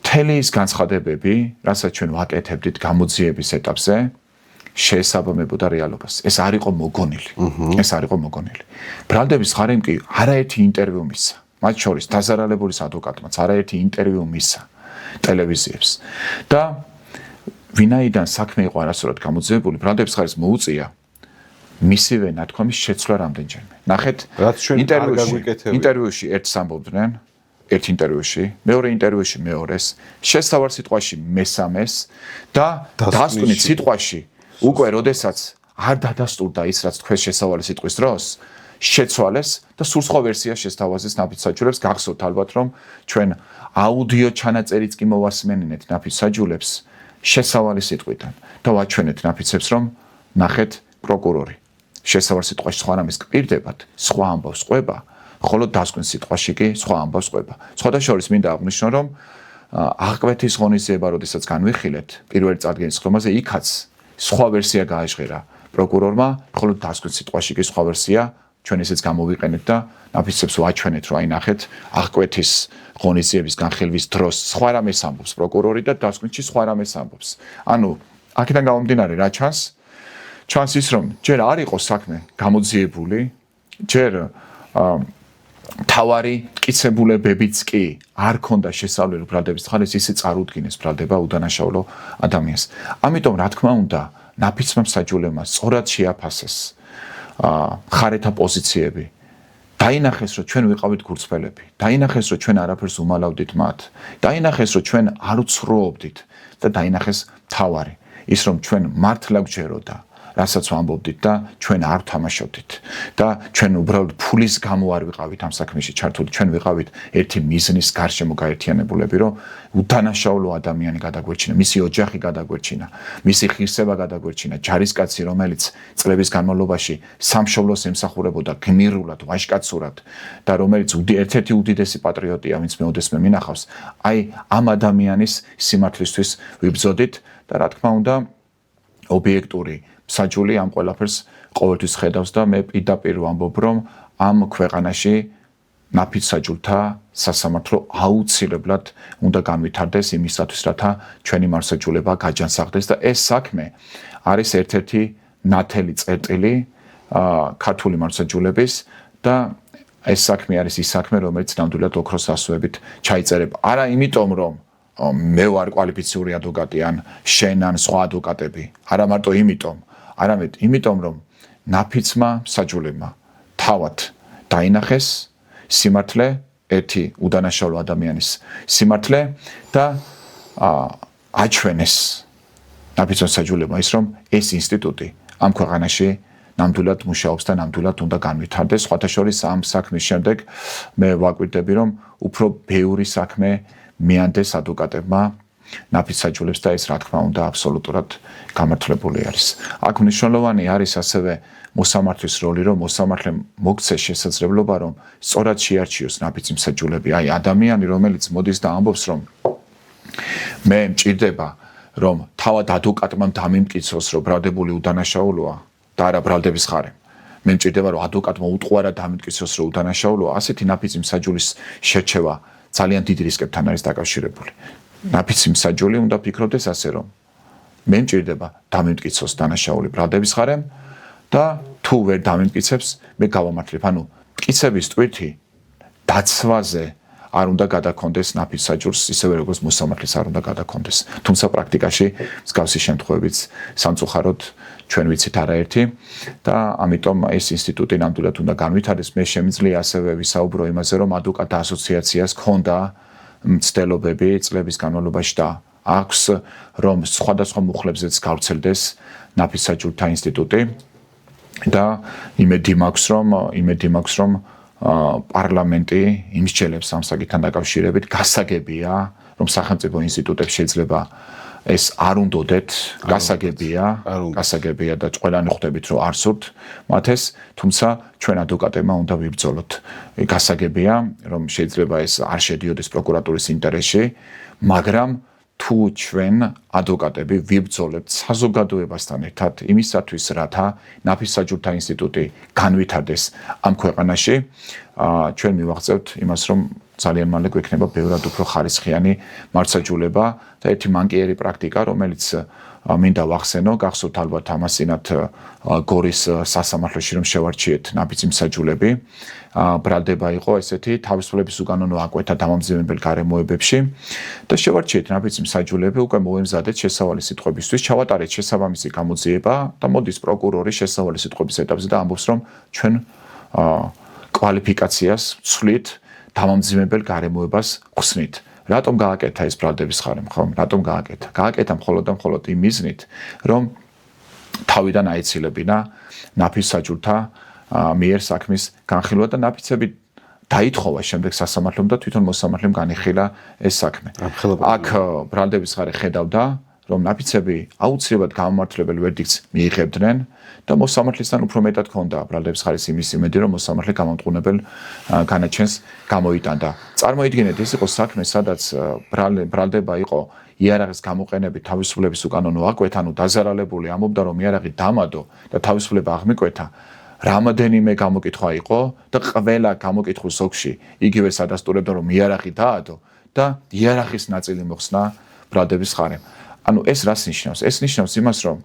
მთელი ის განცხადებები, რასაც ჩვენ ვაკეთებდით გამოძიების ეტაპზე, შეესაბამებოდა რეალობას. ეს არ იყო მოგონილი. ეს არ იყო მოგონილი. ბრალდების ხარიმ კი არაერთი ინტერვიუ მისცა, მათ შორის დაზარალებულის ადვოკატმაც არაერთი ინტერვიუ მისცა ტელევიზიებს და ვინაიდან საქმე იყო არასწორად გამოძიებული, ბრალდების ხარის მოუწია მისივე ნათქვამის შეცვლა რამდენჯერმე. ნახეთ, ინტერვიუში ერთს ამბობდნენ, ერთ ინტერვიუში, მეორე ინტერვიუში მეორეს, შესთავარ სიტყვაში მესამეს და დასკვნით სიტყვაში უკვე როდესაც არ დადასტურდა ის, რაც თქვენ შესავალი სიტყვის დროს, შეცვალეს და სულ სხვა ვერსია შესთავაზეს ნაფიც საჯულებს. გახსოვთ ალბათ, რომ ჩვენ აუდიო ჩანაწერიც კი მოვასმენინეთ ნაფიც საჯულებს შესავალი სიტყვიდან და ვაჩვენეთ ნაფიცებს, რომ ნახეთ პროკურორი შესავალი სიტყვაში სხვა რამეს გპირდებათ, სხვა ამბავს ყვება, ხოლო დასკვნის სიტყვაში კი სხვა ამბავს ყვება. სხვადასხვა მინდა აღვნიშნო, რომ აღკვეთის ღონისძიება, როდესაც განვიხილეთ პირველი წარდგენის ხომაზე, იქაც სხვა ვერსია გააჟღერა პროკურორმა, ხოლო დასკვნის სიტყვაში კი სხვა ვერსია ჩვენ ესეც გამოვიყენეთ და ნაფიცებს ვაჩვენეთ, რომ აი ნახეთ, აღკვეთის ღონისძიების განხილვის დროს სხვა რამეს ამბობს პროკურორი და დასკვნითში სხვა რამეს ამბობს. ანუ აქედან გამომდინარე რა ჩანს? ჩანს ის, რომ ჯერ არ იყო საქმე გამოძიებული, ჯერ თავარი მტკიცებულებებიც კი არ ქონდა შესავლელი ბრალდების ხარეს, ისე წარუდგინეს ბრალდება უდანაშაულო ადამიანს. ამიტომ რა თქმა უნდა, ნაფიცმა მსაჯულებმა სწორად შეაფასეს ხარეთა პოზიციები. დაინახეს, რომ ჩვენ ვიყავით გულწრფელები, დაინახეს, რომ ჩვენ არაფერს უმალავდით მათ, დაინახეს, რომ ჩვენ არ უცრუობდით და დაინახეს თავარი, ის რომ ჩვენ მართლა გვჯეროდა, რასაც ვამბობდით და ჩვენ არ ვთამაშობდით და ჩვენ უბრალოდ ფულის გამო არ ვიყავით ამ საქმეში ჩართული, ჩვენ ვიყავით ერთი მიზნის გარშემო გაერთიანებულები, რომ უდანაშაულო ადამიანი გადაგვერჩინა, მისი ოჯახი გადაგვერჩინა, მისი ღირსება გადაგვერჩინა, ჯარისკაცი, რომელიც წლების განმავლობაში სამშობლოს ემსახურებოდა გმირულად, ვაჟკაცურად და რომელიც ერთ-ერთი უდიდესი პატრიოტია, ვინც მეოდესმე მინახავს, აი ამ ადამიანის სიმართლისთვის ვიბრძოდით და რა თქმა უნდა, ობიექტური საჯული ამ ყველაფერს ყოველთვის ხედავს და მე პირდაპირ ვამბობ, რომ ამ ქვეყანაში ნაფიც საჯულთა სასამართლო აუცილებლად უნდა განვითარდეს იმისათვის, რათა ჩვენი მარსაჯულება გაჯანსაღდეს და ეს საქმე არის ერთ-ერთი ნათელი წერტილი ქართული მარსაჯულების და ეს საქმე არის ის საქმე, რომელიც ნამდვილად ოქროს ასოებით ჩაიწერება. არა იმიტომ, რომ მე ვარ კვალიფიციური ადვოკატი ან შენ ან სხვა ადვოკატები, არა მარტო იმიტომ, არამედ იმიტომ, რომ ნაფიცმა მსაჯულებმა თავად დაინახეს სიმართლე, ერთი უდანაშაულო ადამიანის სიმართლე და აჩვენეს ნაფიცმა მსაჯულებმა ის, რომ ეს ინსტიტუტი ამ ქვეყანაში ნამდვილად მუშაობს და ნამდვილად უნდა განვითარდეს. სხვათა შორის ამ საქმის შემდეგ მე ვაკვირდები, რომ უფრო ბევრი საქმე მეანდეს ადვოკატებმა ნაფიც საჯულებს და ეს რა თქმა უნდა აბსოლუტურად გამართლებული არის. აქ მნიშვნელოვანი არის ასევე მოსამართლის როლი, რომ მოსამართლემ მოგცეს შესაძლებლობა, რომ სწორად შეარჩიოს ნაფიცი მსაჯულები. აი ადამიანი, რომელიც მოდის და ამბობს, რომ მე მჭირდება, რომ თავად ადვოკატმა დამიმტკიცოს, რომ ბრალდებული უდანაშაულოა და არა ბრალდების ხარემ. მე მჭირდება, რომ ადვოკატმა უტყუარა დამიმტკიცოს, რომ უდანაშაულოა. ასეთი ნაფიცი მსაჯულის შერჩევა ძალიან დიდი რისკებთან არის დაკავშირებული. ნაფიცი მსაჯული უნდა ფიქრობდეს ასე, რომ მე მჭირდება დამიმტკიცოს დანაშაული ბრალდების ხარემ და თუ ვერ დამიმტკიცებს, მე გავამართლებ. ანუ მტკიცების ტვირთი დაცვაზე არ უნდა გადაქონდეს ნაფიც საჯულს, ისევე როგორც მოსამართლის არ უნდა გადაქონდეს. თუმცა პრაქტიკაში მსგავსი შემთხვევებიც სამწუხაროდ ჩვენ ვიცით არაერთი და ამიტომ ეს ინსტიტუტი ნამდვილად უნდა განვითარდეს. მე შემიძლია ასევე ვისაუბრო იმაზე, რომ ადვოკატთა ასოციაციას ჰქონდა მცდელობები წლების განმავლობაში და აქვს, რომ სხვადასხვა მუხლებზეც გავრცელდეს ნაფის საჯულთა ინსტიტუტი და იმედი მაქვს, რომ პარლამენტი იმსჯელებს ამ საკითხთან დაკავშირებით, გასაგებია, რომ სახელმწიფო ინსტიტუტებს შეიძლება ეს არ უნდოდეთ, გასაგებია და ყველანი ხვდებით, რომ არ სურთ მათ ეს, თუმცა ჩვენ ადვოკატებმა უნდა ვიბრძოლოთ. გასაგებია, რომ შეიძლება ეს არ შედიოდეს პროკურატურის ინტერესში, მაგრამ თუ ჩვენ ადვოკატები ვიბრძოლებთ საზოგადოებასთან ერთად იმისათვის, რათა ნაფის საჯულთა ინსტიტუტი განვითარდეს ამ ქვეყანაში, ჩვენ მივაღწევთ იმას, რომ ძალიან მალე გვექნება ბევრად უფრო ხარისხიანი მართლმსაჯულება და ერთი მანკიერი პრაქტიკა, რომელიც მინდა ვახსენო, გახსოვთ ალბათ ამასინათ გორის სასამართლოში რომ შევარჩიეთ ნაფიც მსაჯულები, ბრალდება იყო ესეთი თავისუფლების უკანონო აკვეთა დამამძიმებელ გარემოებებში და შევარჩიეთ ნაფიც მსაჯულები, უკვე მოვემზადეთ შესავალი სიტყვებისთვის, ჩავატარეთ შესაბამისი გამოძიება და მოდის პროკურორი შესავალი სიტყვების ეტაპზე და ამბობს, რომ ჩვენ კვალიფიკაციას ვცვლით დამამძიმებელ გარემოებას ხსნით. რატომ გააკეთა ეს ბრალდების ხარემ, ხო? რატომ გააკეთა? გააკეთა მხოლოდ და მხოლოდ იმ მიზნით, რომ თავიდან აეცილებინა ნაფის საჯულთა მიერ საქმის განხილვა და ნაფიცები დაითხოვა შემდეგ სასამართლომ და თვითონ მოსამართლემ განიხილა ეს საქმე. აქ ბრალდების ხარე ხედავდა, რომ ნაფიცები აუცილებლად გამომართლებელ ვერდიქტს მიიღებდნენ და მოსამართლისგან უფრო მეტად ჰქონდა ბრალდების ხარის იმის იმედი, რომ მოსამართლე გამამტყუნებელ განაჩენს გამოიტანდა. წარმოიდგინეთ, ეს იყო საქმე, სადაც ბრალდება იყო იარაღის გამოყენებით თავისუფლების უკანონო აკვეთა, ანუ დაზარალებული ამბობდა, რომ იარაღი დამადო და თავისუფლება აღმიკვეთა. რამოდენიმე გამოკითხვა იყო და ყველა გამოკითხვის ოლქში იგივე სადასტურებდა, რომ იარაღი დაადო და იარაღის ნაწილი მოხსნა ბრალდების ხარემ. ანუ ეს რას ნიშნავს? ეს ნიშნავს იმას, რომ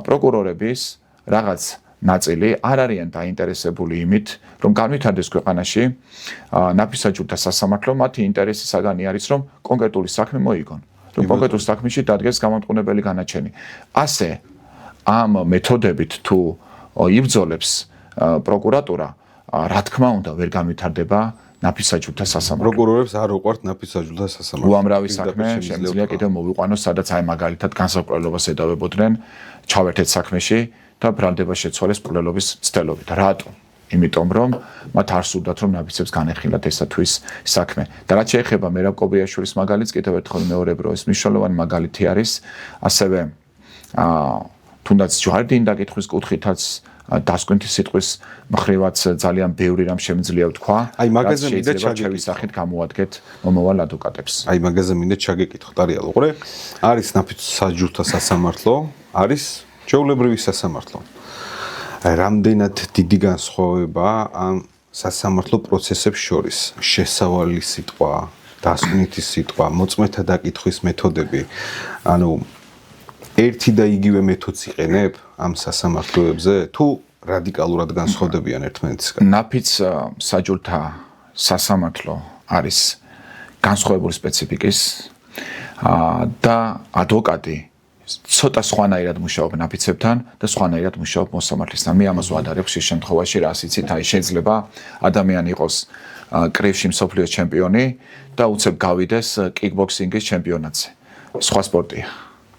პროკურორების რაღაც ნაწილი არ არიან დაინტერესებული იმით, რომ განვითარდეს ქვეყანაში ნაფის საჯულთა სასამართლო, მათი ინტერესი საგანი არის, რომ კონკრეტული საქმე მოიგონ, რომ კონკრეტულ საქმეში დადგეს გამამტყუნებელი განაჩენი. ასე ამ მეთოდებით თუ იბრძოლებს პროკურატურა, რა თქმა უნდა, ვერ განვითარდება ნაფის საჯულთა სასამართლო. პროკურორებს არ უყვართ ნაფის საჯულთა სასამართლო. უამრავი საქმე შემიძლია კიდევ მოვიყვანოს, სადაც აი მაგალითად განსაკუთრებას ედავებოდნენ, ჩავერთეთ საქმეში და ბრალდება შეცვალეს მკვლელობის მცდელობით. რატომ? იმიტომ რომ მათ არ სურდათ, რომ ნაფიცებს განეხილათ ესა თუ ის საქმე. და რაც შეეხება მერაბ კობიაშვილის მაგალითს, კიდევ ერთხელ მეორებ, რომ ეს მნიშვნელოვანი მაგალითი არის, ასევე თუნდაც ჯვარდინ დაკითხვის კუთხითაც დასკვნის სიტყვის მხრივაც ძალიან ბევრი რამ შემიძლია ვთქვა. აი მაგაზე მინდა ჩაგეკითხოთ სახით გამოადგეთ მომავალ ადვოკატებს. აი მაგაზე მინდა ჩაგეკითხოთ, არია უყურე. არის ნაფიც საჯულთა სასამართლო, არის ჩვეულებრივი სასამართლო. რამდენად დიდი განსხვავება ამ სასამართლო პროცესებს შორის, შესავალი სიტყვა, დასკვნითი სიტყვა, მოწმეთა დაკითხვის მეთოდები, ანუ ერთი და იგივე მეთოდს იყენებ ამ სასამართლოებზე თუ რადიკალურად განსხვავდებიან ერთმანეთისგან? ნაფიც საჯულთა სასამართლო არის განსხვავებული სპეციფიკის და ადვოკატი ცოტა სხვანაირად მუშაობ ნაფიცებთან და სხვანაირად მუშაობ მოსამართლისთან. მე ამას ვადარებ ხშირ შემთხვევაში, რას იცით, აი შეიძლება ადამიანი იყოს კრივში მსოფლიოს ჩემპიონი და უცებ გავიდეს კიკბოქსინგის ჩემპიონატზე. სხვა სპორტია.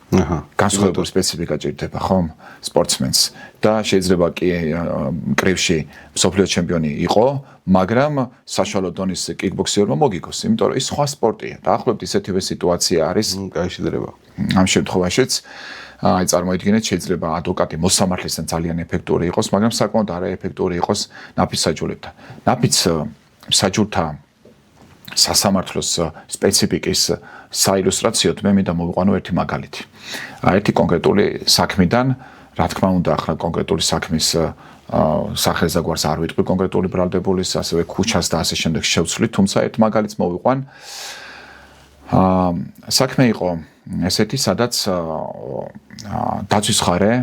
განსხვავებული სპეციფიკა ჭირდება, ხომ? სპორტსმენს და შეიძლება კი კრივში მსოფლიოს ჩემპიონი იყო, მაგრამ საშუალო დონის კიკბოქსერმა მოგიგოს, იმიტომ რომ ის სხვა სპორტია. დაახლოებით ისეთივე სიტუაცია არის. კაი შედარება. ამ შემთხვევაშიც აი წარმოიდგინეთ, შეიძლება ადვოკატი მოსამართლისგან ძალიან ეფექტური იყოს, მაგრამ საკმაოდ არაეფექტური იყოს ნაფიც საჯულებთან. ნაფიც საჯულთა სასამართლოს სპეციფიკის საილუსტრაციოდ მე მინდა მოვიყვანო ერთი მაგალითი. ერთი კონკრეტული საქმიდან, რა თქმა უნდა, ახლა კონკრეტული საქმის სახელზე გვარს არ ვიტყვი კონკრეტული ბრალდებულის, ასევე ქუჩას და ასე შემდეგ შევცვლით, თუმცა ერთ მაგალითს მოვიყვან. საქმე იყო ესეთი, სადაც დაცვის ხარე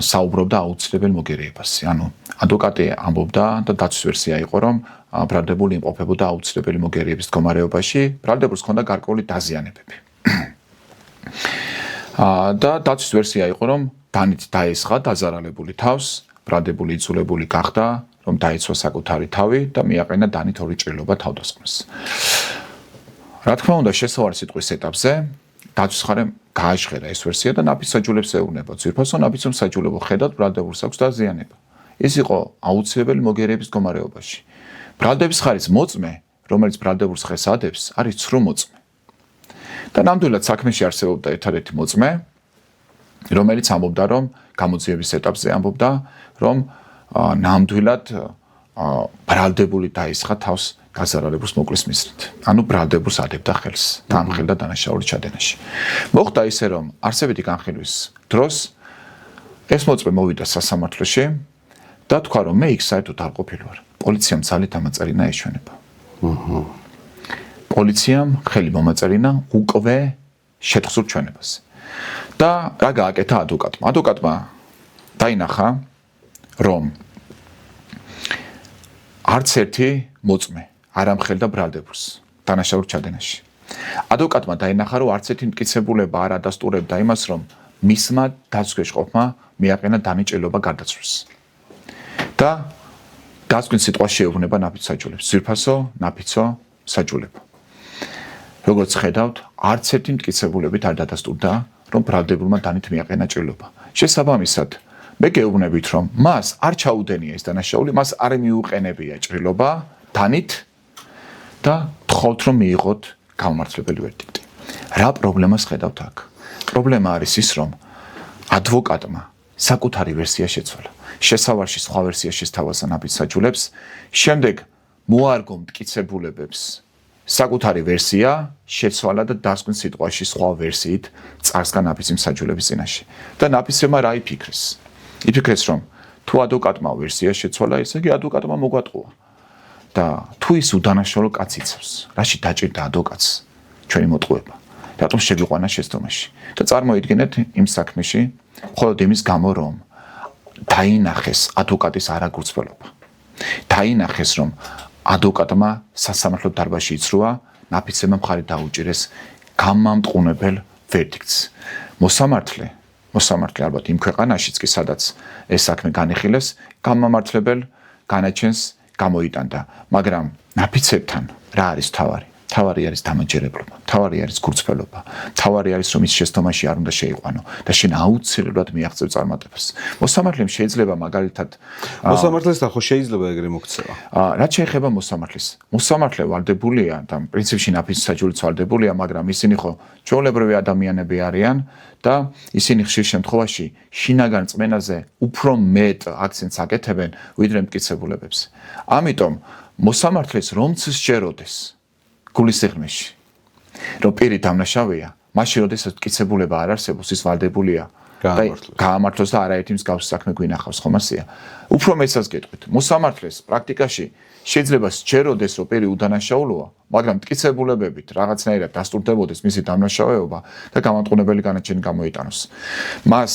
საუბრობდა აუცილებელ მოგერიებას. ანუ ადვოკატი ამბობდა და დაცვის ვერსია იყო, რომ ბრალდებული იმყოფებოდა აუცილებელი მოგერიების მდგომარეობაში, ბრალდებულს ჰქონდა გარკვეული დაზიანებები. და დაცვის ვერსია იყო, რომ დანით დაესხა დაზარალებული თავს, ბრალდებული იწულებული გახდა, რომ დაიცვა საკუთარი თავი და მიაყენა დანით ორი ჭრილობა თავდასხმას. რა თქმა უნდა, შესავალი სიტყვის ეტაპზე დაცვის მხარემ გააჟღერა ეს ვერსია და ნაფიც საჯულებს ეუბნება. ძვირფასო ნაფიც საჯულებო ხედავთ ბრალდებულს აქვს დაზიანება. ეს იყო აუცილებელი მოგერიების მდგომარეობაში. ბრალდების ხარის მოწმე, რომელიც ბრალდებულს ხეს ადებს, არის ცრუ მოწმე. და ნამდვილად საქმეში არსებობდა ერთადერთი მოწმე, რომელიც ამბობდა, რომ გამოძიების ეტაპზე ამბობდა, რომ ნამდვილად ბრალდებული დაისხა თავს გაზარალებულს მოკლის მიზნით. ანუ ბრალდებულს ადებდა ხელს და ამხელდა დანაშაული ჩადენაში. მოხდა ისე, რომ არსებითი განხილვის დროს ეს მოწმე მოვიდა სასამართლოში და თქვა, რომ მე იქ საერთოდ არ ყოფილი ვარ. პოლიციამ ძალით ამაწერინა ეშვენება. პოლიციამ ხელი მომაწერინა უკვე შეთხზულ ჩვენებას. და რა გააკეთა ადვოკატმა? ადვოკატმა დაინახა, რომ არც ერთი მოწმე არ ამხელდა ბრალდებულს დანაშაულ ჩადენაში. ადვოკატმა დაინახა, რომ არც ერთი მტკიცებულება არ ადასტურებდა იმას, რომ მისმა დაცვის ყოფმა მიაყენა დამიჭრილობა გარდაცვლას. და დასკვნის სიტყვა შეეუბნება ნაფიც საჯულებს. ძვირფასო, ნაფიცო საჯულებო. როგორც ხედავთ, არც ერთი მტკიცებულებით არ დადასტურდა, რომ ბრალდებულმა დანით მიაყენა ჭრილობა. შესაბამისად, მე გეუბნებით, რომ მას არ ჩაუდენია ეს დანაშაული, მას არ მიუყენებია ჭრილობა დანით და თხოვთ, რომ მიიღოთ გამომართლებელი ვერდიქტი. რა პრობლემას ხედავთ აქ? პრობლემა არის ის, რომ ადვოკატმა საკუთარი ვერსია შეცვალა. შესავარში სხვა ვერსია შესთავაზა ნაფიც საჯულებს, შემდეგ მოარგო მტკიცებულებებს საკუთარი ვერსია შეცვალა და დასკვნის სიტყვაში სხვა ვერსიით წარსგა ნაფიცი საჯულების წინაშე. და ნაფიცმა რა იფიქრეს? იფიქრეს, რომ თუ ადვოკატმა ვერსია შეცვალა, ესე იგი ადვოკატმა მოგვატყუა. და თუ ის უდანაშაულო კაცს იცავს, რაში დაჭირდა ადვოკატს ჩვენი მოტყუება? რატომ შეგიყვანა შეცდომაში? და წარმოიდგინეთ იმ საქმეში, მხოლოდ იმის გამო, რომ დაინახეს ადვოკატის არაგულწრფელობა. დაინახეს, რომ ადვოკატმა სასამართლო დარბაზში იცრუა, ნაფიცებმა მხარი დაუჭირეს გამამტყუნებელ ვერდიქტს. მოსამართლე ალბათ იმ ქვეყანაშიც კი, სადაც ეს საქმე განიხილეს, გამამართლებელ განაჩენს გამოიტანდა, მაგრამ ნაფიცებთან რა არის თავარი? თავარი არის დამაჯერებლობა, თავარი არის გულწრფელობა, თავარი არის, რომ ის შეცდომაში არ უნდა შეიყვანო და შენ აუცილებლად მიაღწევ წარმატებას. მოსამართლემ შეიძლება მაგალითად მოსამართლესთან ხო შეიძლება ეგრე მოქცევა? რაც შეეხება მოსამართლეს. მოსამართლე ვალდებულია და პრინციპში ნაფიც საჯულიც ვალდებულია, მაგრამ ისინი ხო ჩვეულებრივი ადამიანები არიან და ისინი ხშირ შემთხვევაში შინაგან წმენაზე უფრო მეტ აქცენტს აკეთებენ, ვიდრე მტკიცებულებებს. ამიტომ მოსამართლეს რომც სჯეროდეს გულის სიღრმეში, რომ პირი დამნაშავეა, მაშინ როდესაც მტკიცებულება არ არსებობს, ის ვალდებულია გაამართლოს და არაერთი მსგავსი საქმე გვინახავს, ხომ ასეა? უფრო მეცას გეტყვით, მოსამართლეს პრაქტიკაში შეიძლება სჯეროდეს, რომ პირი უდანაშაულოა, მაგრამ მტკიცებულებებით რაღაცნაირად დასტურდებოდეს მისი დამნაშავეობა და გამამტყუნებელი განაჩენი გამოიტანოს. მას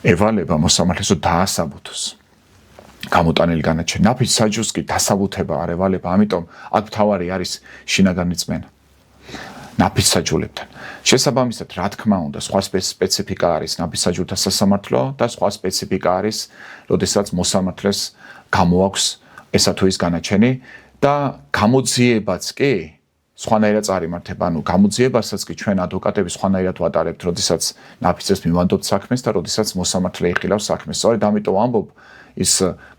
ევალება მოსამართლეს, რომ დაასაბუთოს გამოტანილი განაჩენი. ნაფიც საჯულს კი დასაბუთება არ ევალება, ამიტომ აქ მთავარი არის შინაგანი წმენა ნაფიც საჯულებთან. შესაბამისად, რა თქმა უნდა, სხვა სპეციფიკა არის ნაფიც საჯულთა სასამართლო და სხვა სპეციფიკა არის, როდესაც მოსამართლეს გამოაქვს ესა თუ ის განაჩენი და გამოძიებაც კი სხვანაირად წარიმართება. ანუ გამოძიებასაც კი ჩვენ ადვოკატები სხვანაირად ვატარებთ, როდესაც ნაფიცებს მივანდობთ საქმეს და როდესაც მოსამართლე იხილავს საქმეს. სწორედ ამიტომ ამბობ ის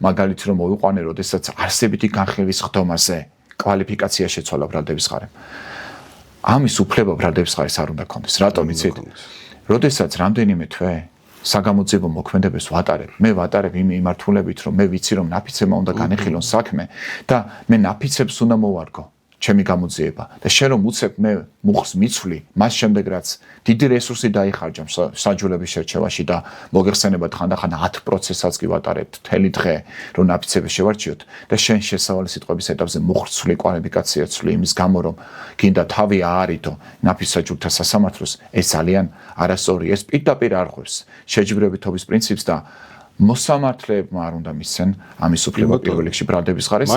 მაგალითი რომ მოვიყვანე, როდესაც არსებითი განხილვის ხდომაზე კვალიფიკაცია შეცვალა ბრალდების მხარემ. ამის უფლება ბრალდების მხარეს არ უნდა ქონდეს. რატომ იცით? როდესაც რამდენიმე თვე საგამოძიებო მოქმედებას ვატარებ, მე ვატარებ იმ იმართულებით, რომ მე ვიცი, რომ ნაფიცებმა უნდა განეხილონ საქმე და მე ნაფიცებს უნდა მოვარგო ჩემი გამოძიება და შენ რომ უცებ მე მუხს მიცვლი, მას შემდეგ რაც დიდი რესურსი დაიხარჯა საჯულების შერჩევაში და მოგეხსენებათ ხანდახან 10 პროცესსაც კი ვატარებთ მთელი დღე, რომ ნაფიცები შევარჩიოთ და შენ შესავალი სიტყვების ეტაპზე მუხრცვლი კვალიფიკაცია ცვლი იმის გამო, რომ გინდა თავი აარიდო ნაფიც საჯულთა სასამართლოს, ეს ძალიან არასწორი, ეს პირდაპირ არღვევს შეჯიბრებითობის პრინციპს და მოსამართლეებმა არ უნდა მისცენ ამის უფლება პირველ რიგში ბრალდების მხარეს.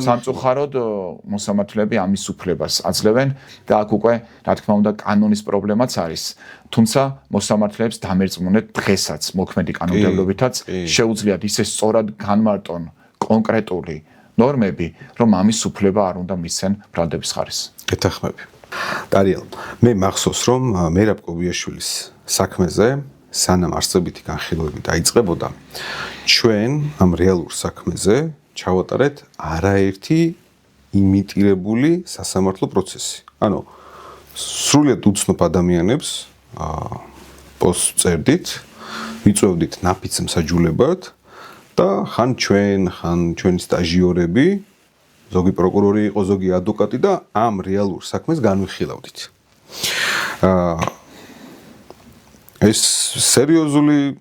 სამწუხაროდ მოსამართლეები ამის უფლებას აძლევენ და აქ უკვე რა თქმა უნდა კანონის პრობლემაც არის. თუმცა მოსამართლეებს დამერწმუნეთ დღესაც მოქმედი კანონმდებლობითაც შეუძლიათ ისე სწორად განმარტონ კონკრეტული ნორმები, რომ ამის უფლება არ უნდა მისცენ ბრალდების მხარეს. გეთანხმები. დარიელ, მე მახსოვს რომ მერაბ კობიაშვილის საქმეზე სანამ არსებითი განხილვები დაიწყებოდა, ჩვენ ამ რეალურ საქმეზე ჩავატარეთ არაერთი იმიტირებული სასამართლო პროცესი. ანუ სრულიად უცნობ ადამიანებს პოსტს წერდით, ვიწვევდით ნაფიც მსაჯულებად და ხან ჩვენი სტაჟიორები, ზოგი პროკურორი იყო, ზოგი ადვოკატი და ამ რეალურ საქმეს განვიხილავდით. ეს სერიოზული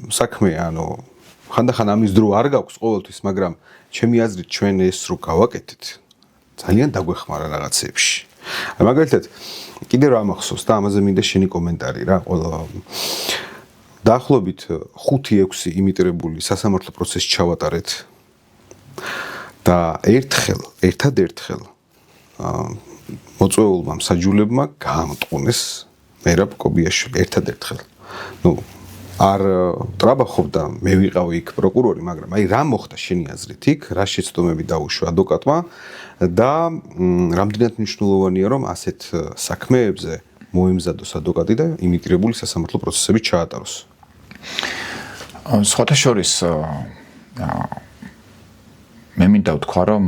საქმეა, ანუ ხანდახან ამის დრო არ გაქვს ყოველთვის, მაგრამ ჩემი აზრით ჩვენ ეს რო გავაკეთეთ, ძალიან დაგვეხმარა რაღაცებში. მაგალითად, კიდე რა მახსოვს და ამაზე მინდა შენი კომენტარი რა, დაახლოებით 5-6 იმიტირებული სასამართლო პროცესი ჩავატარეთ და ერთადერთხელ მოწვეულმა მსაჯულებმა გაამტყუნეს მერაბ კობიაშვილი ერთადერთხელ. არ ტრაბახობდა, მე ვიყავი იქ პროკურორი, მაგრამ აი რა მოხდა შენი აზრით იქ, რა შეცდომები დაუშვა ადვოკატმა და რამდენად მნიშვნელოვანია რომ ასეთ საქმეებზე მოემზადოს ადვოკატი და იმიტირებული სასამართლო პროცესები ჩაატაროს. სხვათა შორის მე მინდა ვთქვა რომ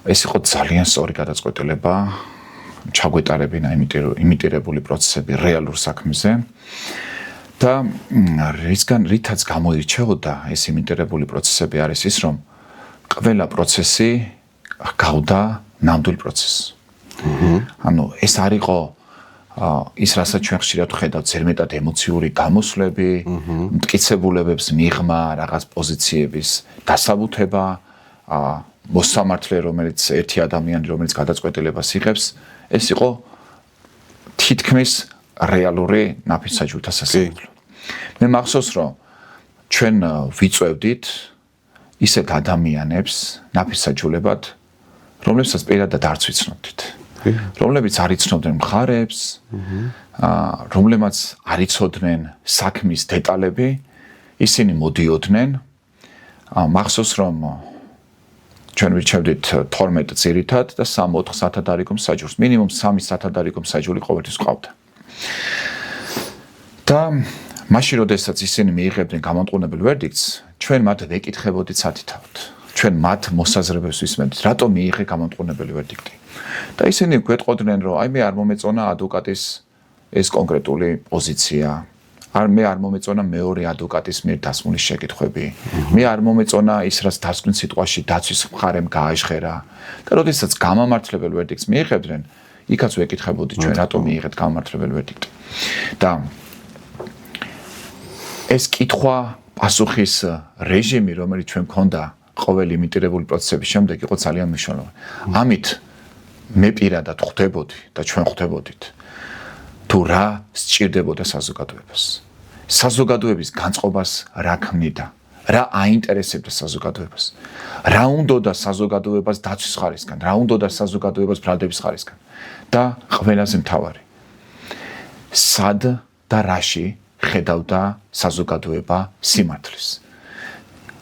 ეს იყო ძალიან სწორი გადაწყვეტილება ჩაგვეტარებინა იმიტირებული პროცესები რეალურ საქმეზე და რითაც გამოირჩეოდა ეს იმიტირებული პროცესები არის ის რომ ყველა პროცესი გავდა ნამდვილ პროცესს. ანუ ეს არ იყო ის რასაც ჩვენ ხშირად ვხედავთ ზერმეტად ემოციური გამოსვლები, მტკიცებულებებს მიღმა, რაღაც პოზიციების დასაბუთება, მოსამართლე რომელიც ერთი ადამიანი რომელიც გადაწყვეტილებას იღებს, ეს იყო თითქმის რეალური ნაფიც საჯულთა სასამართლო. მე მახსოვს რომ ჩვენ ვიწევდით ისეთ ადამიანებს ნაფიც საჯულებად, რომლებსაც პირადად არც ვიცნობდით. რომლებიც არ იცნობდნენ მხარებს, რომლებმაც არ იცოდნენ საქმის დეტალები, ისინი მოდიოდნენ. მახსოვს რომ ჩვენ ვირჩევდით 12 ძირითად და 3-4 სათადარიგო მსაჯულს, მინიმუმ 3 სათადარიგო მსაჯული ყოველთვის ყავდა. და მაშინ როდესაც ისინი მიიღებდნენ გამამტყუნებელ ვერდიქტს, ჩვენ მათ ვეკითხებოდით სათითაოდ. ჩვენ მათ მოსაზრებებს ვისმენდით, რატომ მიიღე გამამტყუნებელი ვერდიქტი. და ისინი გვეტყოდნენ, რომ აი მე არ მომეწონა ადვოკატის ეს კონკრეტული პოზიცია. მე არ მომეწონა მეორე ადვოკატის მიერ დასმული შეკითხვები. მე არ მომეწონა ის, რაც დასკვნის სიტყვაში დაცვის მხარემ გააჟღერა. და როდესაც გამამართლებელ ვერდიქტს მიიღებდნენ, იქაც ვეკითხებოდით ჩვენ რატომ მიიღეთ გამამართლებელ ვერდიქტი. და ეს კითხვა პასუხის რეჟიმი, რომელიც ჩვენ გქონდა ყოველი იმიტირებული პროცესების შემდეგ იყო ძალიან მნიშვნელოვანი. ამით მე პირადად ხვდებოდი და ჩვენ ხვდებოდით თუ რა სჭირდებოდა საზოგადოებას. საზოგადოების განწყობას რა ქმნიდა, რა აინტერესებდა საზოგადოებას. რა უნდოდა საზოგადოებას დაცვის ხარისგან, რა უნდოდა საზოგადოებას ბრალდების ხარისგან. და ყველაზე მთავარი, სად და რაში ხედავდა საზოგადოება სიმართლეს.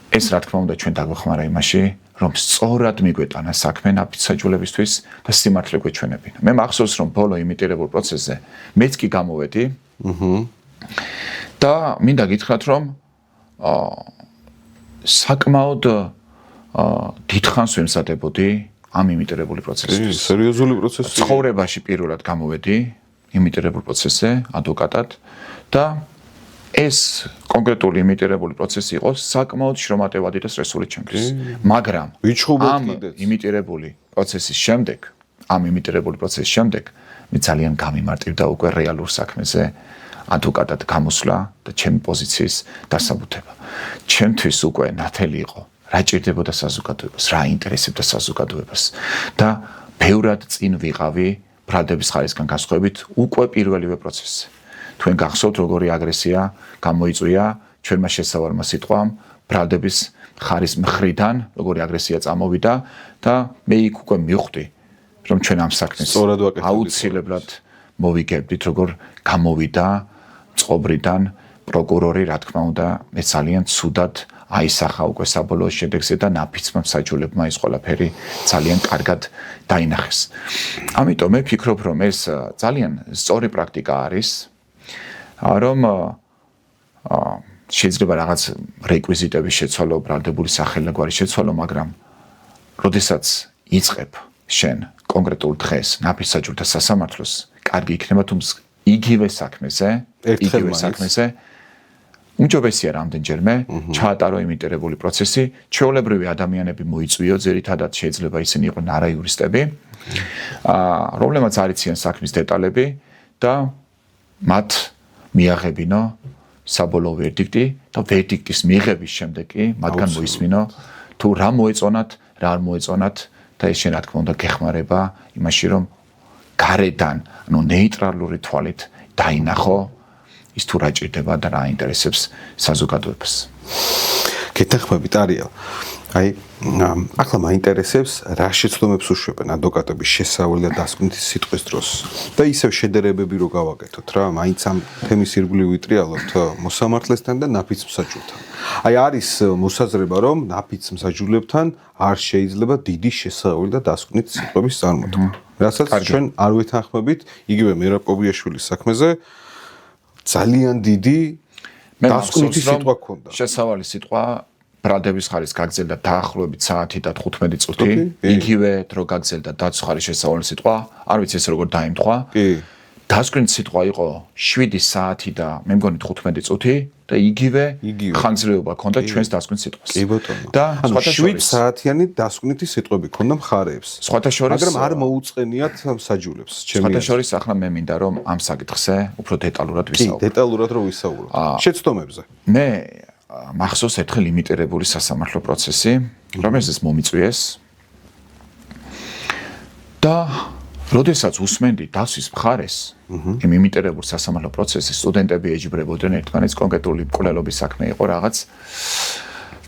ეს რა თქმა უნდა ჩვენ დაგვეხმარა იმაში, რომ სწორად მიგვეტანა საქმე ნაფიც საჯულებისთვის და სიმართლე გვეჩვენებინა. მე მახსოვს რომ ბოლო იმიტირებულ პროცესზე მეც კი გამოვედი. და მინდა გითხრათ რომ საკმაოდ დიდხანს ვემზადებოდი ამ იმიტირებული პროცესისთვის. სერიოზული პროცესი. ცხოვრებაში პირველად გამოვედი იმიტირებულ პროცესზე ადვოკატად და ეს კონკრეტული იმიტირებული პროცესი იყო საკმაოდ შრომატევადი და სტრესული ჩემთვის. მაგრამ ამ იმიტირებული პროცესის შემდეგ, მე ძალიან გამიმარტივდა უკვე რეალურ საქმეზე ადვოკატად გამოსვლა და ჩემი პოზიციის დასაბუთება. ჩემთვის უკვე ნათელი იყო რა ჭირდებოდა საზოგადოებას, რა აინტერესებდა საზოგადოებას და ბევრად წინ ვიყავი ბრალდების ხარისგან განსხვავებით უკვე პირველივე პროცესზე. თქვენ გახსოვთ როგორი აგრესია გამოიწვია ჩვენმა შესავალმა სიტყვამ ბრალდების ხარის მხრიდან, როგორი აგრესია წამოვიდა და მე იქ უკვე მივხვდი რომ ჩვენ ამ საქმეს აუცილებლად მოვიგებდით, როგორ გამოვიდა წყობრიდან პროკურორი, რა თქმა უნდა, მე ძალიან ცუდად აისახა უკვე საბოლოო შედეგზე და ნაფიცმა მსაჯულებმა ის ყველაფერი ძალიან კარგად დაინახეს. ამიტომ მე ფიქრობ, რომ ეს ძალიან სწორი პრაქტიკა არის, რომ შეიძლება რაღაც რეკვიზიტების შეცვალო, ბრალდებული სახელმწიფოების შეცვალო, მაგრამ როდესაც იწყებ შენ კონკრეტულ დღეს ნაფიცსაჯულთა სასამართლოს, კარგი იქნება თუ იგივე საქმეზე უმჯობესია რამდენჯერმე ჩაატარო იმიტირებული პროცესი, ჩვეულებრივი ადამიანები მოიწვიო, ძირითადად შეიძლება ისინი იყვნენ არაიურისტები, რომლებმაც არ იციან საქმის დეტალები და მათ მიაღებინო საბოლოო ვერდიქტი და ვერდიქტის მიღების შემდეგ კი მათგან მოისმინო თუ რა მოეწონათ, რა არ მოეწონათ და ეს შენ რა თქმა უნდა გეხმარება იმაში, რომ გარედან, ანუ ნეიტრალური თვალით დაინახო ის თუ რა ჭირდება და რა აინტერესებს საზოგადოებას. გეთანხმებით არიელ. აი, ახლა მაინტერესებს რა შეცდომებს უშვებენ ადვოკატების შესავალი და დასკვნითი სიტყვის დროს და ისევ შედარებები რო გავაკეთოთ რა, მაინც ამ თემის ირგვლივ ვიტრიალოთ მოსამართლესთან და ნაფიცმსაჯულთან. აი, არის მოსაზრება, რომ ნაფიცმსაჯულებთან არ შეიძლება დიდი შესავალი და დასკვნითი სიტყვების წარმოთქმა. რასაც ჩვენ არ ვეთანხმებით, იგივე მერაბ კობიაშვილის საქმეზე ძალიან დიდი დასკვნითი სიტყვა ქონდა. შესავალი სიტყვა ბრალდების ხარის გაგზელდა დაახლოებით საათი და 15 წუთი, იგივე დრო გაგზელდა დაცვის ხარის შესავალი სიტყვა, არ ვიცი ეს როგორ დაიმთხვა. დასკვნითი სიტყვა იყო 7 საათი და მე მგონი 15 წუთი და იგივე ხანგრძლივობა ქონდა ჩვენს დასკვნით სიტყვას. კი ბატონო. და ანუ 7 საათიანი დასკვნითი სიტყვები ქონდა მხარეებს. მაგრამ არ მოუწყენიათ მსაჯულებს. სხვათა შორის ახლა მე მინდა რომ ამ საკითხზე უფრო დეტალურად ვისაუბრო. კი, დეტალურად რო ვისაუბროთ. შეცდომებზე. მე მახსოვს ერთხელ იმიტირებული სასამართლო პროცესი, რომელზეც მომიწვიეს და როდესაც უსმენდი დასვის მხარეს იმ იმიტირებულ სასამართლო პროცესში სტუდენტები ეჯიბრებოდნენ ერთმანეთს, კონკრეტული მკვლელობის საქმე იყო რაღაც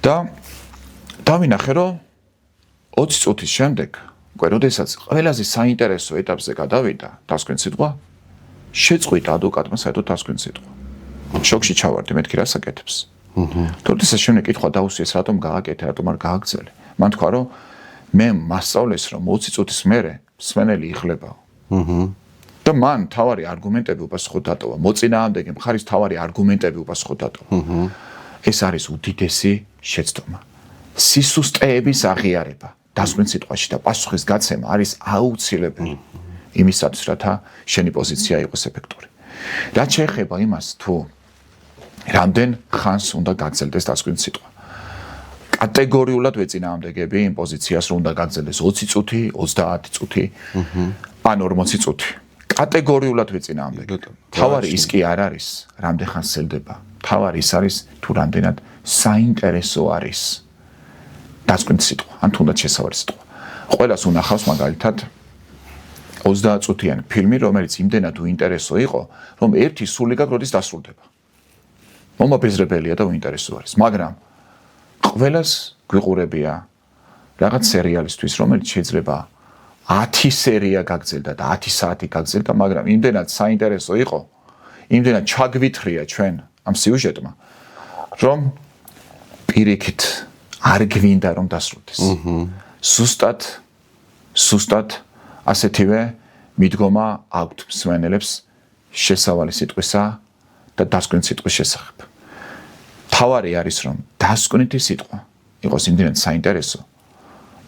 და დავინახე რომ 20 წუთის შემდეგ, უკვე როდესაც ყველაზე საინტერესო ეტაპზე გადავიდა დასკვნითი სიტყვა, შეწყვიტა ადვოკატმა საერთოდ დასკვნითი სიტყვა. შოკში ჩავარდი, მეთქი რას აკეთებს. როდესაც შემდეგ კითხვა დაუსვიეს, რატომ გააკეთე, რატომ არ გააგრძელე. მან თქვა რომ მე მასწავლეს რომ 20 წუთის მერე მსმენელი იხლებაო. და მან თავარი არგუმენტები უპასუხოდ დატოვა. მოწინააღმდეგე მხარის თავარი არგუმენტები უპასუხოდ დატოვა. ეს არის უდიდესი შეცდომა. სისუსტეების აღიარება დასკვნით სიტყვაში და პასუხის გაცემა არის აუცილებელი იმისათვის, რათა შენი პოზიცია იყოს ეფექტური. რაც შეეხება იმას, თუ რამდენ ხანს უნდა გაგრძელდეს დასკვნით სიტყვა. კატეგორიულად ვეწინააღმდეგები იმ პოზიციას, რომ უნდა გაგრძელდეს 20 წუთი, 30 წუთი, ან 40 წუთი. კატეგორიულად ვეწინააღმდეგები. თავარი ის კი არ არის, რამდენ ხანს სელდება. თავარი ის არის, თუ რამდენად საინტერესო არის დასკვნითი სიტყვა, ან თუნდაც შესავალი სიტყვა. ყველას უნახავს მაგალითად 30 წუთიანი ფილმი, რომელიც იმდენად უინტერესო იყო, რომ ერთი სულიგად როდის დასრულდება. მომაბეზრებელია და უინტერესო არის, მაგრამ ყველას გვიყურებია რაღაც სერიალისთვის, რომელიც შეიძლება 10 სერია გაგრძელდა და 10 საათი გაგრძელდა, მაგრამ იმდენად საინტერესო იყო, იმდენად ჩაგვითხრია ჩვენ ამ სიუჟეტმა, რომ პირიქით არ გვინდა რომ დასრულდეს. სუსტად ასეთივე მიდგომა აქვთ მსმენელებს შესავალი სიტყვისა და დასკვნითი სიტყვის შესახებ. თავარი არის რომ დასკვნითი სიტყვა იყოს იმდენად საინტერესო,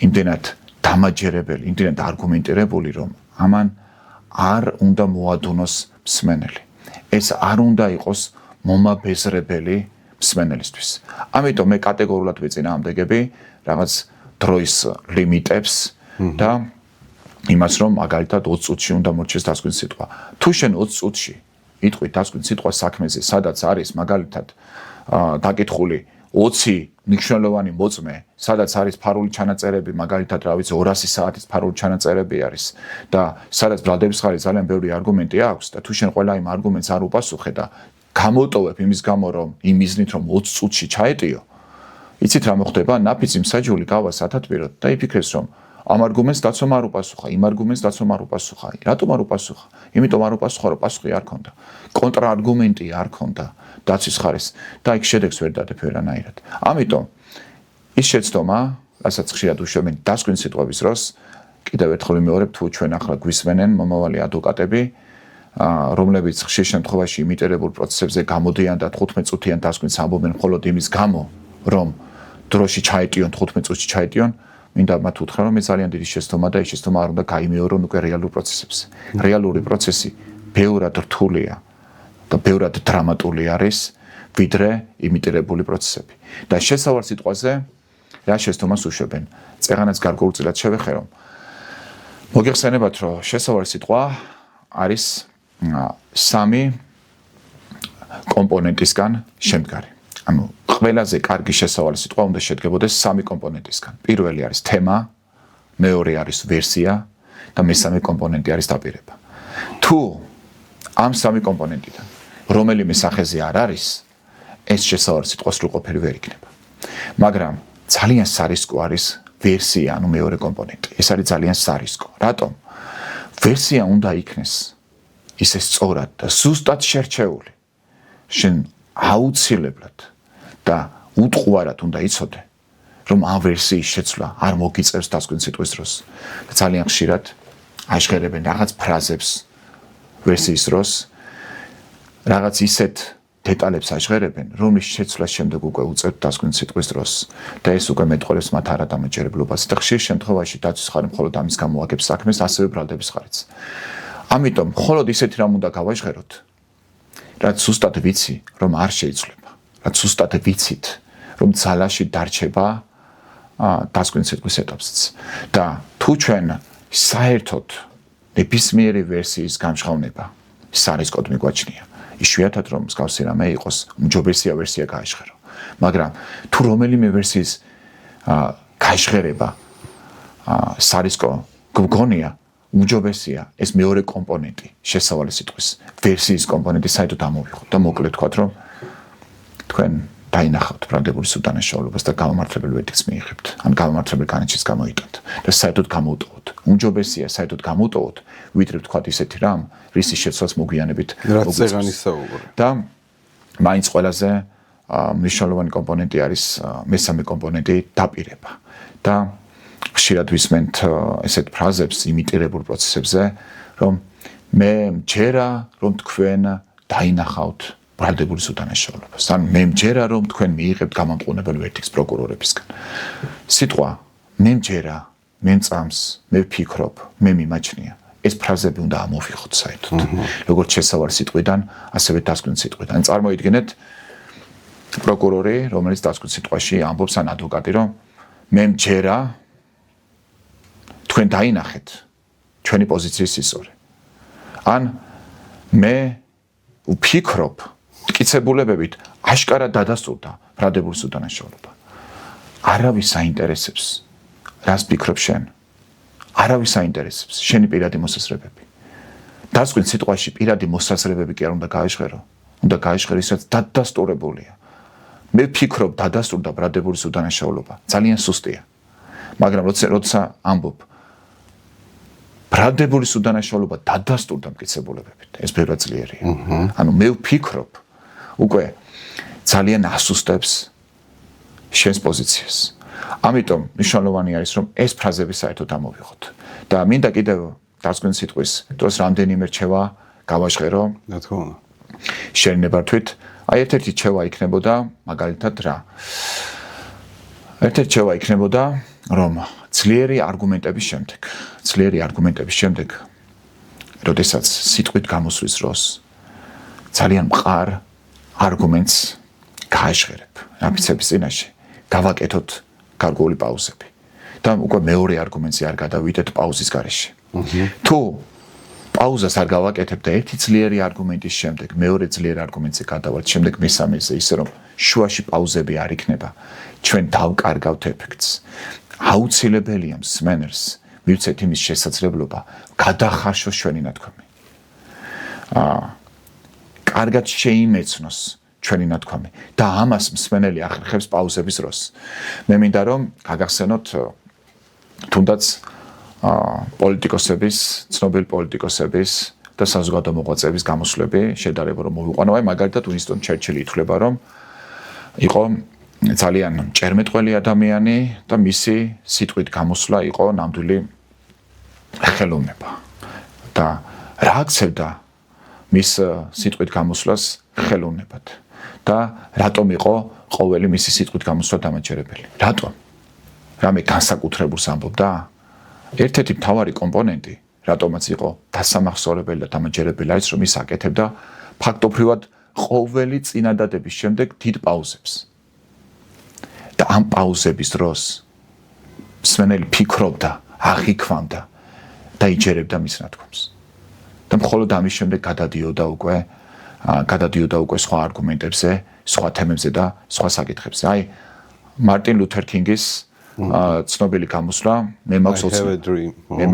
იმდენად დამაჯერებელი, იმდენად არგუმენტირებული, რომ ამან არ უნდა მოადუნოს მსმენელი. ეს არ უნდა იყოს მომაბეზრებელი მსმენელისთვის. ამიტომ მე კატეგორიულად ვეწინააღმდეგები რაღაც დროის ლიმიტებს და იმას რომ მაგალითად 20 წუთში უნდა მორჩეს დასკვნითი სიტყვა. თუ შენ 20 წუთში იტყვი დასკვნითი სიტყვა საქმეზე, სადაც არის მაგალითად დაკითხული 20 მნიშვნელოვანი მოწმე, სადაც არის ფარული ჩანაწერები, მაგალითად, რა ვიცი, 200 საათის ფარული ჩანაწერები არის და სადაც ბრალდების ხარის ძალიან ბევრი არგუმენტი აქვს და თუ შენ ყველა იმ არგუმენტს არ უპასუხე და გამოტოვებ იმის გამო, რომ იმ მიზნით რომ 20 წუთში ჩაეტიო, იცით რა მოხდება? ნაფიცი მსაჯული გავა სათათბიროდ და იფიქრეს, რომ ამ არგუმენტს დაცვამ არ უპასუხა, იმ არგუმენტს დაცვამ არ უპასუხა. რატომ არ უპასუხა? იმიტომ არ უპასუხა, რომ პასუხი არ ქონდა. კონტრაარგუმენტი არ ქონდა დაცვის ხარეს და იქ შედეგს ვერ დადებ ვერანაირად. ამიტომ ის შეცდომა, რასაც ხშირად უშვებენ დასკვნის სიტყვების დროს, კიდევ ერთხელ ვიმეორებ, თუ ჩვენ ახლა გვისმენენ მომავალი ადვოკატები, რომლებიც ხშირ შემთხვევაში იმიტირებულ პროცესებზე გამოდიან და 15 წუთიან დასკვნის ამბობენ მხოლოდ იმის გამო, რომ დროში ჩაეტიონ 15 წუთში ჩაეტიონ, მინდა მათ უთხრა, რომ ეს ძალიან დიდი შეცდომა და ეს შეცდომა არ უნდა გაიმეორონ უკვე რეალურ პროცესებზე. რეალური პროცესი ბევრად რთულია და ბევრად დრამატული არის, ვიდრე იმიტირებული პროცესები. და შესავალ სიტყვაზე რა შეცდომას უშვებენ. წეღანაც გარკვეულწილად შევეხერო. მოგეხსენებათ, რომ შესავალ სიტყვა არის 3 კომპონენტისგან შემდგარი. ანუ ყველაზე კარგი შესავალი სიტყვა უნდა შედგებოდეს 3 კომპონენტისგან. პირველი არის თემა, მეორე არის ვერსია და მესამე კომპონენტი არის დაპირება. თუ ამ 3 კომპონენტიდან რომელიმე სახეზე არ არის, ეს შესავალი სიტყვა სრულყოფილი ვერ იქნება. მაგრამ ძალიან სარისკო არის ვერსია, ანუ მეორე კომპონენტი. ეს არის ძალიან სარისკო. რატომ? ვერსია უნდა იქნეს ისე სწორად და ზუსტად შერჩეული. შენ აუცილებლად და უტყუარად უნდა იცოდე, რომ ამ ვერსიის შეცვლა არ მოგიწევს დასკვნის სიტყვის დროს. ძალიან ხშირად აშღერებენ რაღაც ფრაზებს ვერსიის დროს, რაღაც ისეთ დეტალებს აშღერებენ, რომლის შეცვლას შემდეგ უკვე უწევთ დასკვნის სიტყვის დროს და ეს უკვე მეტყოლებს მათ არადამაჯერებლობას და ხშირ შემთხვევაში დაცვის ხარი მხოლოდ ამის გამო აგებს საქმეს, ასევე ბრალდების ხარიც. ამიტომ მხოლოდ ისეთი რამ უნდა გავაჟღეროთ, რაც ზუსტად ვიცი, რომ არ შეიძლება, რაც ზუსტად ვიცით, რომ ძალაში დარჩება დასკვნის სიტყვის ეტაპზეც. და თუ ჩვენ საერთოდ ნებისმიერი ვერსიის გამჟღავნება სარისკოდ მიგვაჩნია, იშვიათად რომ მსგავსი რამე იყოს, უმჯობესია ვერსია გააჟღერო. მაგრამ თუ რომელიმე ვერსიის გააჟღერება სარისკო გგონია, უმჯობესია ეს მეორე კომპონენტი შესავალი სიტყვის ვერსიის კომპონენტი საერთოდ ამოვიღოთ და მოკლედ ვთქვათ, რომ თქვენ დაინახავთ ბრალდებული სუდანაშაულობას და გამომართლებელი ვერდიქტს მიიღებთ, ან გამომართლებელი განაჩენს გამოიტანთ და საერთოდ გამოუტოვოთ. უმჯობესია საერთოდ გამოუტოვოთ, ვიდრე ვთქვათ ისეთი რამ, რისი შეცვლაც მოგვიანებით მოგვიწევს. და მაინც ყველაზე მნიშვნელოვანი კომპონენტი არის მესამე კომპონენტი დაპირება. და ხშირად ვისმენთ ესეთ ფრაზებს იმიტირებულ პროცესებზე, რომ მე მჯერა, რომ თქვენ დაინახავთ ბრალდებული სუდანაშაულობას. ან მე მჯერა, რომ თქვენ მიიღებთ გამამტყუნებელ ვერდიქტს პროკურორებისგან. სიტყვა მე მჯერა, მე მწამს, მე ვფიქრობ, მე მიმაჩნია. ეს ფრაზები უნდა ამოვიღოთ საერთოდ. როგორც შესავალ სიტყვიდან, ასევე დასკვნის სიტყვიდან. წარმოიდგინეთ პროკურორი, რომელიც დასკვნის სიტყვაში ამბობს ან ადვოკატი, რომ მე მჯერა თქვენ დაინახეთ ჩვენი პოზიციის სისწორე. ან მე ვფიქრობ, მტკიცებულებებით აშკარად დადასტურდა ბრალდებული სუდანაშაულობა. არავის საინტერესებს, რას ფიქრობ შენ? არავის საინტერესებს შენი პირადი მოსაზრებები. დასკვნის სიტყვაში პირადი მოსაზრებები კი არ უნდა გააჟღერო. უნდა გააჟღერო ის, რაც დადასტურებულია. მე ვფიქრობ, დადასტურდა ბრალდებული სუდანაშაულობა. ძალიან სუსტია. მაგრამ როცა ამბობ ბრალდებული სუდანაშაულობა დადასტურდა მტკიცებულებებით, ეს ბევრად ძლიერია. ანუ მე ვფიქრობ, უკვე ძალიან ასუსტებს შენს პოზიციას. ამიტომ მნიშვნელოვანი არის, რომ ეს ფრაზები საერთოდ ამოვიღოთ. და მინდა კიდევ დასკვნის სიტყვის დროს რამდენიმე რჩევა გავაჟღერო. რა თქმა უნდა. შენებართვით, ერთ-ერთი რჩევა იქნებოდა, მაგალითად რა. ერთ-ერთი რჩევა იქნებოდა, რომ ძლიერი არგუმენტების შემდეგ, როდესაც სიტყვით გამოსვლის დროს ძალიან მყარ არგუმენტს გააჟღერებ. აფიცების წინაშე გავაკეთოთ გარკვეული პაუზები და უკვე მეორე არგუმენტზე არ გადავიდეთ პაუზის გარეშე. თუ პაუზას არ გავაკეთებ და ერთი ძლიერი არგუმენტის შემდეგ მეორე ძლიერ არგუმენტზე გადავალთ, შემდეგ მესამეზე, ისე რომ შუაში პაუზები არ იქნება, ჩვენ დავკარგავთ ეფექტს. აუცილებელია მსმენელს მივცეთ იმის შესაძლებლობა გადახარშოს ჩვენი ნათქვამი. კარგად შეიმეცნოს ჩვენი ნათქვამი და ამას მსმენელი ახერხებს პაუზების დროს. მე მინდა რომ გაგახსენოთ თუნდაც პოლიტიკოსების, ცნობილი პოლიტიკოსების და საზოგადო მოღვაწეების გამოსვლები შედარება რომ მოვიყვანო. აი მაგალითად უინსტონ ჩერჩილი ითვლება რომ იყო ძალიან ჭერმეტყველი ადამიანი და მისი სიტყვით გამოსვლა იყო ნამდვილი ხელოვნება. და რა აქცევდა მის სიტყვით გამოსვლას ხელოვნებად და რატომ იყო ყოველი მისი სიტყვით გამოსვლა დამაჯერებელი? რატომ? რამე განსაკუთრებულს ამბობდა? ერთ-ერთი მთავარი კომპონენტი, რატომაც იყო დასამახსოვრებელი და დამაჯერებელი არის, რომ ის აკეთებდა ფაქტობრივად ყოველი წინადადების შემდეგ დიდ პაუზებს. და ამ პაუზების დროს მსმენელი ფიქრობდა, აღიქვამდა და იჯერებდა მის ნათქვამს. და მხოლოდ ამის შემდეგ გადადიოდა უკვე სხვა არგუმენტებზე, სხვა თემებზე და სხვა საკითხებზე. აი მარტინ ლუთერ კინგის ცნობილი გამოსვლა მე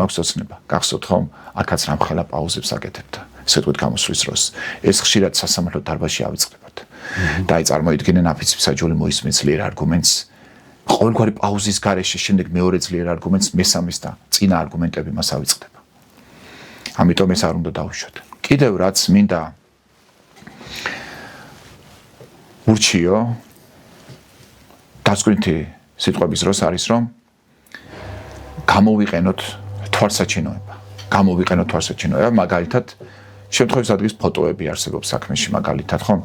მაქვს ოცნება. გახსოვთ ხომ? აქაც რამხელა პაუზებს აკეთებდა სიტყვით გამოსვლის დროს. ეს ხშირად სასამართლო დარბაზში ავიწყდებათ. და აი წარმოიდგინე ნაფიც მსაჯული მოისმენს ძლიერ არგუმენტს. ყოველგვარი პაუზის გარეშე შემდეგ მეორე ძლიერ არგუმენტს მესამეს და წინა არგუმენტები მას ავიწყდება. ამიტომ ეს არ უნდა დავუშვათ. კიდევ რაც მინდა ურჩიო დასკვნითი სიტყვების დროს არის რომ გამოვიყენოთ თვალსაჩინოება. მაგალითად შემთხვევის ადგილს ფოტოები არსებობს საქმეში მაგალითად ხომ?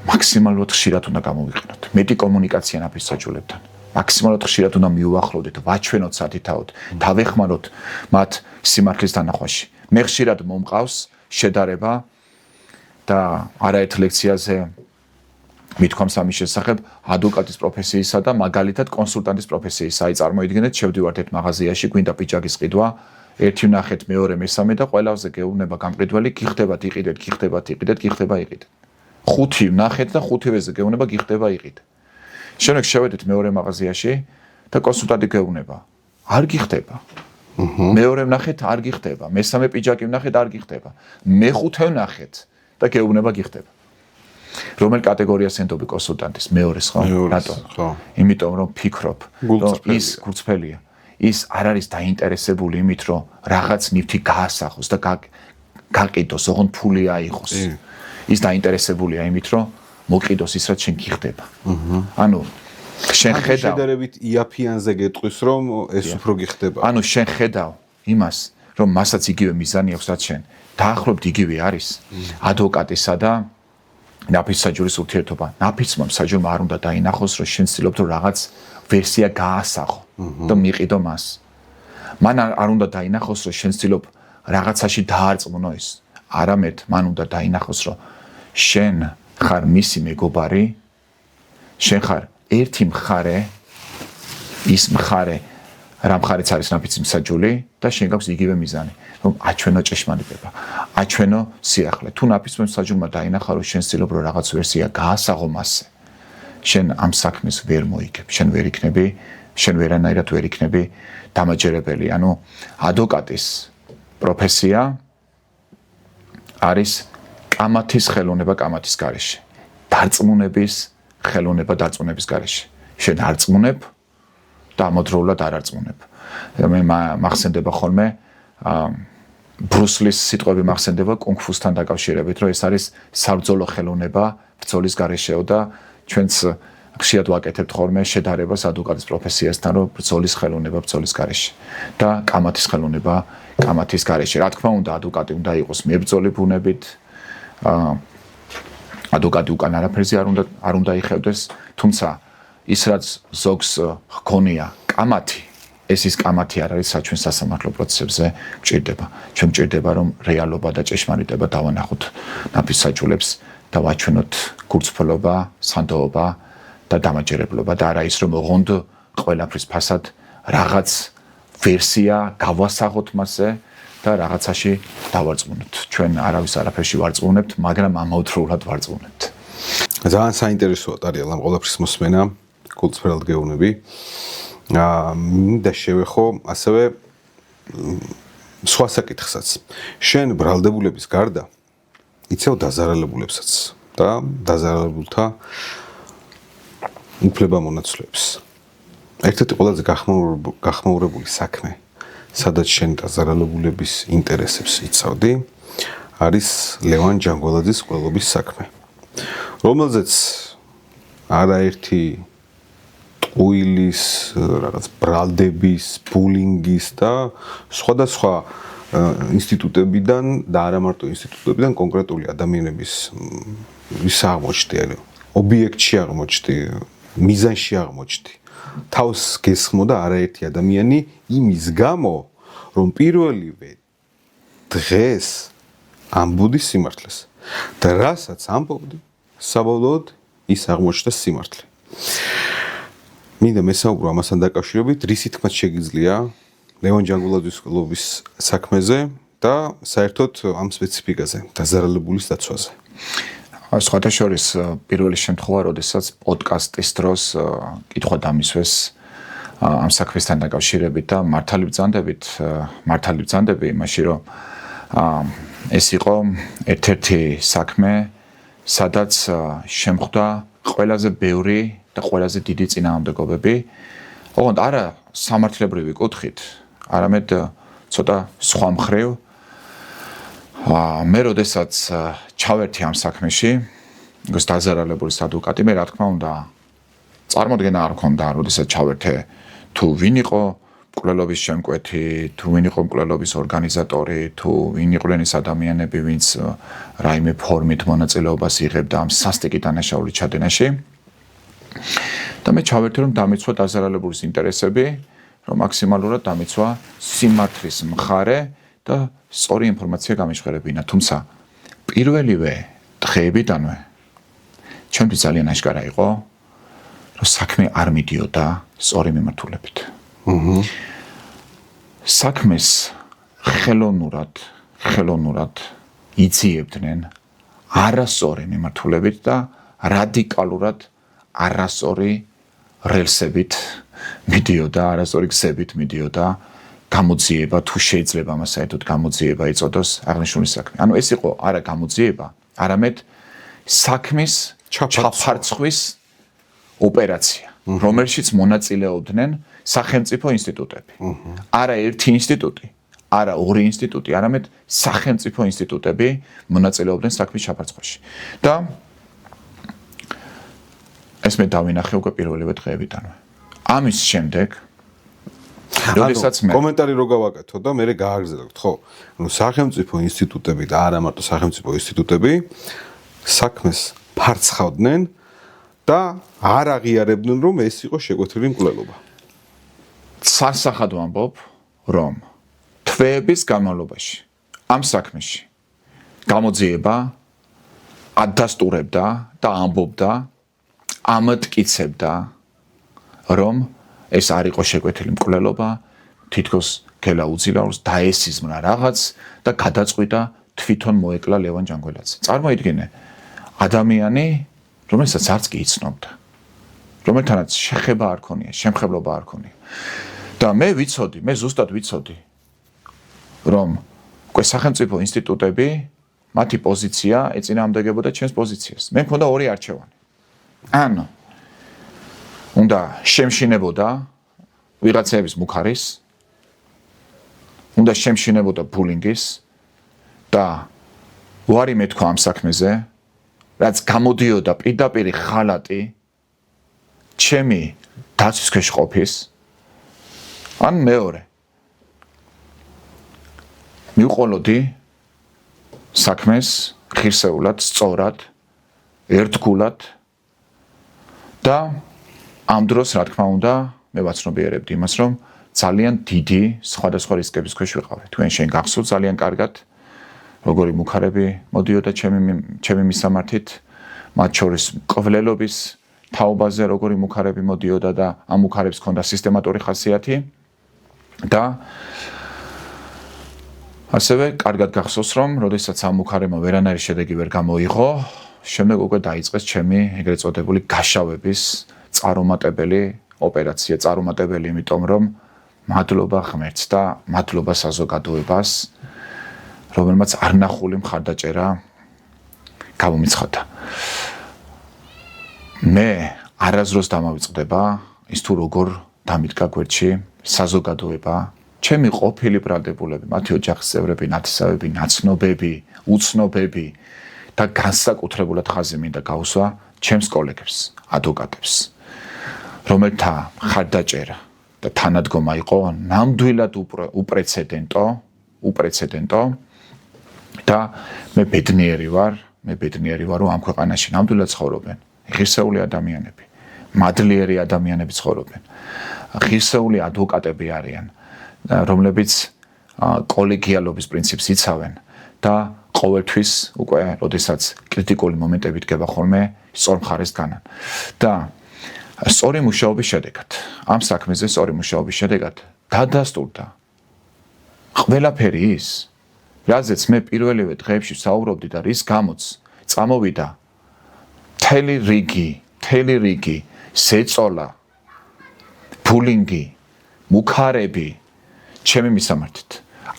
მაქსიმალურად ხშირად უნდა გამოვიყენოთ. მეტი კომუნიკაცია ნაფის საჯულებთან. მაქსიმალურად ხშირად უნდა მიუახლოვდეთ, ვაჩვენოთ სათითაოდ, დავეხმაროთ მათ სიმართლის დანახვაში. მე ხშირად მომყავს შედარება და არაერთ ლექციაზე მithქვამს ამის შესახებ ადვოკატის პროფესიისა და მაგალითად კონსულტანტის პროფესიისა. აი წარმოიდგინეთ, შევდივართ ერთ მაღაზიაში, გვინდა პიჯაკის ყიდვა, ერთი ვნახეთ, მეორე, მესამე და ყველაზე გეუბნება გამყიდველი, გიხდებათ იყიდეთ. ხუთი ვნახეთ და ხუთივეზე გეუბნება გიხდება იყიდეთ. შემდეგ შევედით მეორე მაღაზიაში და კონსულტანტი გეუბნება, არ გიხდება. მეორე ვნახეთ, არ გიხდება. მესამე პიჯაკი ვნახეთ, არ გიხდება. მეხუთე ვნახეთ და გეუბნება გიხდება. რომელ კატეგორიას ენდობი კონსულტანტის? მეორეს ხო? რატომ? იმიტომ რომ ფიქრობ, რომ ის გულწრფელია. ის არ არის დაინტერესებული იმით, რომ რაღაც ნივთი გაასახოს და გაყიდოს, ოღონდ ფული აიღოს. ის დაინტერესებულია იმით, რომ მოყიდოს ის, რაც შენ გიხდება. ანუ შენ ხედავ შედარებით იაფიანზე გეტყვის, რომ ეს უფრო გიხდება. ანუ შენ ხედავ იმას, რომ მასაც იგივე მიზანი აქვს, რაც შენ. დაახლოებით იგივე არის ადვოკატისა და ნაფის საჯურის ურთიერთობა. ნაფისმა საჯურმა არ უნდა დაინახოს, რომ შენ ცდილობ რომ რაღაც ვერსია გაასახო და მიყიდო მას. მან არ უნდა დაინახოს, რომ შენ ცდილობ რაღაცაში დაარწმუნო ის. არამედ მან უნდა დაინახოს, რომ შენ ხარ მისი მეგობარი, შენ ხარ ერთი მხარე, ის მხარე, რა მხარეც არის ნაფიც მსაჯული და შენ გაქვს იგივე მიზანი, რომ აჩვენო ჭეშმარიტება, აჩვენო სიახლე. თუ ნაფიც მსაჯულმა დაინახა, რომ შენ ცდილობ რომ რაღაც ვერსია გაასაღო მასზე, შენ ამ საქმეს ვერ მოიგებ, შენ ვერანაირად ვერ იქნები დამაჯერებელი. ანუ ადვოკატის პროფესია არის კამათის ხელოვნება კამათის გარეშე. დარწმუნების ხელოვნება დარწმუნების გარეშე. შენ არწმუნებ და ამოდროულად არ არწმუნებ. მე მახსენდება ხოლმე ბრუსლის სიტყვები მახსენდება კუნგ-ფუსთან დაკავშირებით, რომ ეს არის საბრძოლო ხელოვნება ბრძოლის გარეშეო და ჩვენც ხშირად ვაკეთებთ ხოლმე შედარებას ადვოკატის პროფესიასთან, რომ ბრძოლის ხელოვნება ბრძოლის გარეშე და კამათის ხელოვნება კამათის გარეშე. რა თქმა უნდა, ადვოკატი უნდა იყოს მებრძოლი ბუნებით, ადვოკატი უკან არაფერზე არ უნდა იხევდეს, თუმცა ის რაც ზოგს ჰქონია კამათი, ეს კამათი არ არის საჩვენ სასამართლო პროცესებზე მჭირდება. ჩვენ მჭირდება რომ რეალობა და ჭეშმარიტება დავანახოთ ნაფის საჯულებს და ვაჩვენოთ გულწრფელობა, სანდოობა და დამაჯერებლობა და არა ის რომ ოღონდ ყველაფრის ფასად რაღაც ვერსია გავასაღოთ მასზე და რაღაცაში დავარწმუნოთ. ჩვენ არავის არაფერში ვარწმუნებთ, მაგრამ ამავდროულად ვარწმუნებთ. ძალიან საინტერესოა ტარიელ ამ ყველაფრის მოსმენა, გულწრფელად გეუბნები. მინდა შევეხო ასევე სხვა საკითხსაც. შენ ბრალდებულების გარდა იცევ დაზარალებულებსაც და დაზარალებულთა უფლებამონაცვლეებს. ერთ-ერთი ყველაზე გახმაურებული საქმე, სადაც შენ დაზარალებულების ინტერესებს იცავდი, არის ლევან ჯანგველაძის მკვლელობის საქმე, რომელზეც არაერთი ტყუილის, რაღაც ბრალდების, ბულინგის და სხვადასხვა ინსტიტუტებიდან და არა მარტო ინსტიტუტებიდან კონკრეტული ადამიანების ის აღმოჩნდი, ანუ ობიექტში აღმოჩნდი, მიზანში აღმოჩნდი. თავს გესხმოდა არაერთი ადამიანი იმის გამო, რომ პირველივე დღეს ამბობდი სიმართლეს და რასაც ამბობდი, საბოლოოდ ის აღმოჩნდა სიმართლე. მინდა მესაუბრო ამასთან დაკავშირებით, რის თქმაც შეგიძლია ლევან ჯანგველაძის მკვლელობის საქმეზე და საერთოდ ამ სპეციფიკაზე, დაზარალებულის დაცვაზე. სხვათა შორის პირველი შემთხვევა, როდესაც პოდკასტის დროს კითხვა დამისვეს ამ საქმესთან დაკავშირებით და მართალი ბრძანდები იმაში, რომ ეს იყო ერთ-ერთი საქმე, სადაც შემხვდა ყველაზე ბევრი და ყველაზე დიდი წინააღმდეგობები. ოღონდ არა სამართლებრივი კუთხით, არამედ ცოტა სხვა მხრივ. მე როდესაც ჩავერთი ამ საქმეში, როგორც დაზარალებულის ადვოკატი, მე რა თქმა უნდა წარმოდგენა არ მქონდა, როდესაც ჩავერთე თუ ვინ იყო მკვლელობის შემკვეთი, თუ ვინ იყო მკვლელობის ორგანიზატორი, თუ ვინ იყვნენ ის ადამიანები, ვინც რაიმე ფორმით მონაწილეობას იღებდა ამ სასტიკი დანაშაული ჩადენაში. და მე ჩავერთე, რომ დამიცვა დაზარალებულის ინტერესები, რომ მაქსიმალურად დამიცვა სიმართლის მხარე და სწორი ინფორმაცია გამეშველებინა. თუმცა პირველივე დღეებიდანვე ჩემთვის ძალიან აღკარა იყო, რომ საქმე არ მიდიოდა სწორი მიმართულებით. საქმეს ხელოვნურად იძიებდნენ არასწორი მიმართულებით და რადიკალურად არასწორი რელსებით მიდიოდა, არასწორი გზებით მიდიოდა გამოძიება, თუ შეიძლება მას საერთოდ გამოძიება იწოდოს აღნიშნული საქმე. ანუ ეს იყო არა გამოძიება, არამედ საქმის ჩაფარცხვის ოპერაცია, რომელშიც მონაწილეობდნენ სახელმწიფო ინსტიტუტები. არა ერთი ინსტიტუტი, არა ორი ინსტიტუტი, არამედ სახელმწიფო ინსტიტუტები მონაწილეობდნენ საქმის ჩაფარცხვაში. და ეს მე დავინახე უკვე პირველივე დღეებიდანვე. ამის შემდეგ როდესაც მე კომენტარი რო გავაკეთო და მე გააგრძელებთ, ხო? ანუ სახელმწიფო ინსტიტუტები და არა მარტო სახელმწიფო ინსტიტუტები საქმეს ფარცხავდნენ და არ აღიარებდნენ, რომ ეს იყო შეკვეთილი მკვლელობა. სასახად ვამბობ, რომ თვეების განმავლობაში ამ საქმეში გამოძიება ადასტურებდა და ამბობდა, ამტკიცებდა, რომ ეს არ იყო შეკვეთილი მკვლელობა, თითქოს გელა უძილაურს დაესიზმნა რაღაც და გადაწყვიტა თვითონ მოეკლა ლევან ჯანგველაძე. წარმოიდგინე, ადამიანი, რომელსაც არც კი იცნობდა, რომელთანაც შეხება არ ქონია, შემხებლობა არ ქონია. და მე ზუსტად ვიცოდი, რომ უკვე სახელმწიფო ინსტიტუტები, მათი პოზიცია ეწინააღმდეგებოდა ჩემს პოზიციას. მე მქონდა ორი არჩევანი. ანუ უნდა შემშინებოდა ვიღაცების მუქარის, უნდა შემშინებოდა ბულინგის და უარი მეთქვა ამ საქმეზე, რაც გამოდიოდა პირდაპირ ხალატი ჩემი დაცვის ქვეშ ყოფის, ან მეორე მივყოლოდი საქმეს ღირსეულად, სწორად, ერთგულად და ამ დროს, რა თქმა უნდა, მე ვაცნობიერებდი იმას, რომ ძალიან დიდი სხვადასხვა რისკების ქვეშ ვიყავი. თქვენ შენ გახსოვთ ძალიან კარგად, როგორი მუქარები მოდიოდა ჩემი მისამართით, მათ შორის მკვლელობის თაობაზე როგორი მუქარები მოდიოდა და ამ მუქარებს ჰქონდა სისტემატური ხასიათი და ასევე კარგად გახსოვს, რომ როდესაც ამ მუქარებმა ვერანაირი შედეგი ვერ გამოიღო, შემდეგ უკვე დაიწყეს ჩემი ეგრეთ წოდებული გაშავების წარუმატებელი ოპერაცია, წარუმატებელი, იმიტომ რომ მადლობა ღმერთს და მადლობა საზოგადოებას, რომელმაც არნახული მხარდაჭერა გამომიცხადა. მე არასდროს დამავიწყდება ის თუ როგორ დამიდგა გვერდში საზოგადოება ჩემი ყოფილი ბრალდებულები, მათი ოჯახის წევრები, ნათესავები, ნაცნობები, უცნობები და განსაკუთრებულად ხაზი მინდა გავუსვა ჩემს კოლეგებს, ადვოკატებს, რომელთა ხარდაჭერა და თანადგომა იყო ნამდვილად უპრეცედენტო და მე ბედნიერი ვარ, რომ ამ ქვეყანაში ნამდვილად ცხოვრობენ ღირსეული ადამიანები, მადლიერი ადამიანები ცხოვრობენ, ღირსეული ადვოკატები არიან, რომლებიც კოლეგიალობის პრინციპს იცავენ და ყოველთვის უკვე, როდესაც კრიტიკული მომენტები დგება ხოლმე, სწორ მხარეს განან. და სწორი მუშაობის შედეგად, ამ საქმეზე სწორი მუშაობის შედეგად დადასტურდა ყველაფერი ის, რაზეც მე პირველივე დღეებში საუბრობდი და რის გამოც წამოვიდა მთელი რიგი ზეწოლა, ბულინგი, მუქარები ჩემი მისამართით.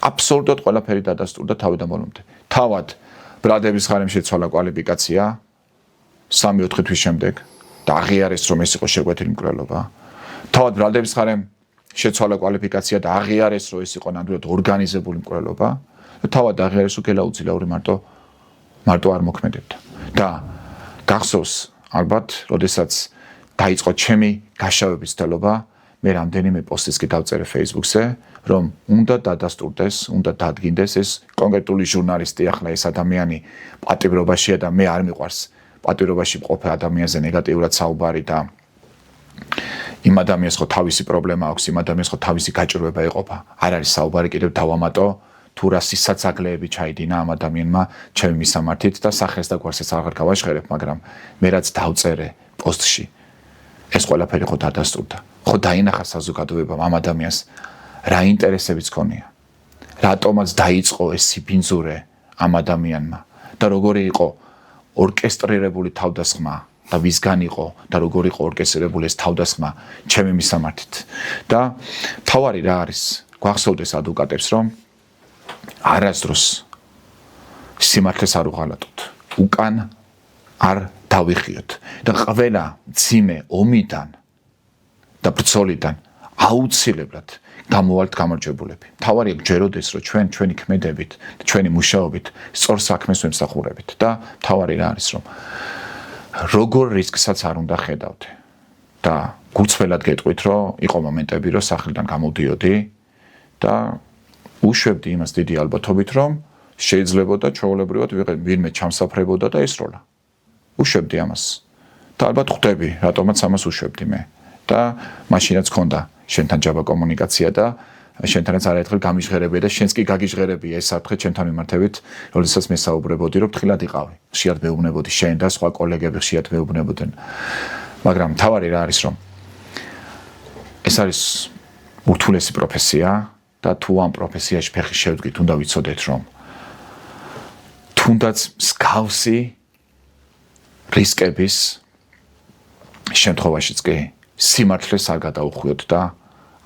აბსოლუტურად ყველაფერი დადასტურდა თავიდან ბოლომდე. თავად ბრალდების ხარემ შეცვალა კვალიფიკაცია 3-4 თვის შემდეგ და აღიარეს, რომ ეს იყო შეკვეთილი მკვლელობა. თავად ბრალდების ხარემ შეცვალა კვალიფიკაცია და აღიარეს, რომ ეს იყო ნამდვილად ორგანიზებული მკვლელობა. თავად აღიარეს, რომ გელა უძლაური მარტო არ მოქმედებდა. და გახსოვს ალბათ, როდესაც დაიწყო ჩემი გაშავების თელობა, მე რამდენიმე პოსტიც კი დავწერე Facebook-ზე, რომ უნდა დადასტურდეს, უნდა დადგინდეს ეს კონკრეტული ჟურნალისტი, ახლა ეს ადამიანი პატიმრობაშია და მე არ მიყვარს პატიმრობაში მყოფ ადამიანზე ნეგატიურად საუბარი და იმ ადამიანს ხო თავისი პრობლემა აქვს, იმ ადამიანს ხო თავისი გაჭირვება ეყოფა. არ არის საუბარი კიდევ დავამატო თუ რა სისაცაგლეები ჩაიდინა ამ ადამიანმა ჩემი მისამართით და სახელს და გვარსაც აღარ გავაშხერებ, მაგრამ მე რაც დავწერე პოსტში ეს ყველაფერი ხო დადასტურდა. ხო დაინახა საზოგადოებამ ამ ადამიანს რა ინტერესებიც ქონია. რატომაც დაიწყო ეს სიბინძურე ამ ადამიანმა და როგორი იყო ორკესტრირებული თავდასხმა და ვისგან იყო და როგორი იყო ორკესტრირებული ეს თავდასხმა ჩემი მისამართით. და თავარი რა არის, გვახსოვდეს ადვოკატებს, რომ არასდროს სიმართლეს არ უღალატოთ, უკან არ დავიხიოთ და ყველა მძიმე ომიდან და ბრძოლიდან აუცილებლად გამოვალთ გამარჯვებულები. თავარი გჯეროდეს, რომ ჩვენი ქმედებით და ჩვენი მუშაობით სწორ საქმეს ვემსახურებით და თავარი რა არის, რომ როგორ რისკსაც არ უნდა ხედავთ და გულწრფელად გეტყვით, რომ იყო მომენტები, რომ სახლიდან გამოდიოდი და უშვებდი იმას დიდი ალბათობით, რომ შეიძლებოდა ჩვეულებრივად ვინმე ჩამსაფრებოდა და ესროლა. უშვებდი ამას. და ალბათ ხვდები, რატომაც ამას უშვებდი მე. და მაშინაც ქონდა შენთან ჯაბა კომუნიკაცია და შენთანაც არაერთხელ გამიჟღერებია და შენც კი გაგიჟღერებია ეს საფრთხე ჩემთან მიმართებით, როდესაც მე საუბრებოდი, რომ ფრთხილად იყავი. ხშირად მეუბნებოდი შენ და სხვა კოლეგები ხშირად მეუბნებოდნენ. მაგრამ თავარი რა არის, რომ ეს არის ურთულესი პროფესია და თუ ამ პროფესიაში ფეხი შევდგით, უნდა ვიცოდეთ, რომ თუნდაც მსგავსი რისკების შემთხვევაშიც კი სიმართლეს არ გადაუხვიოთ და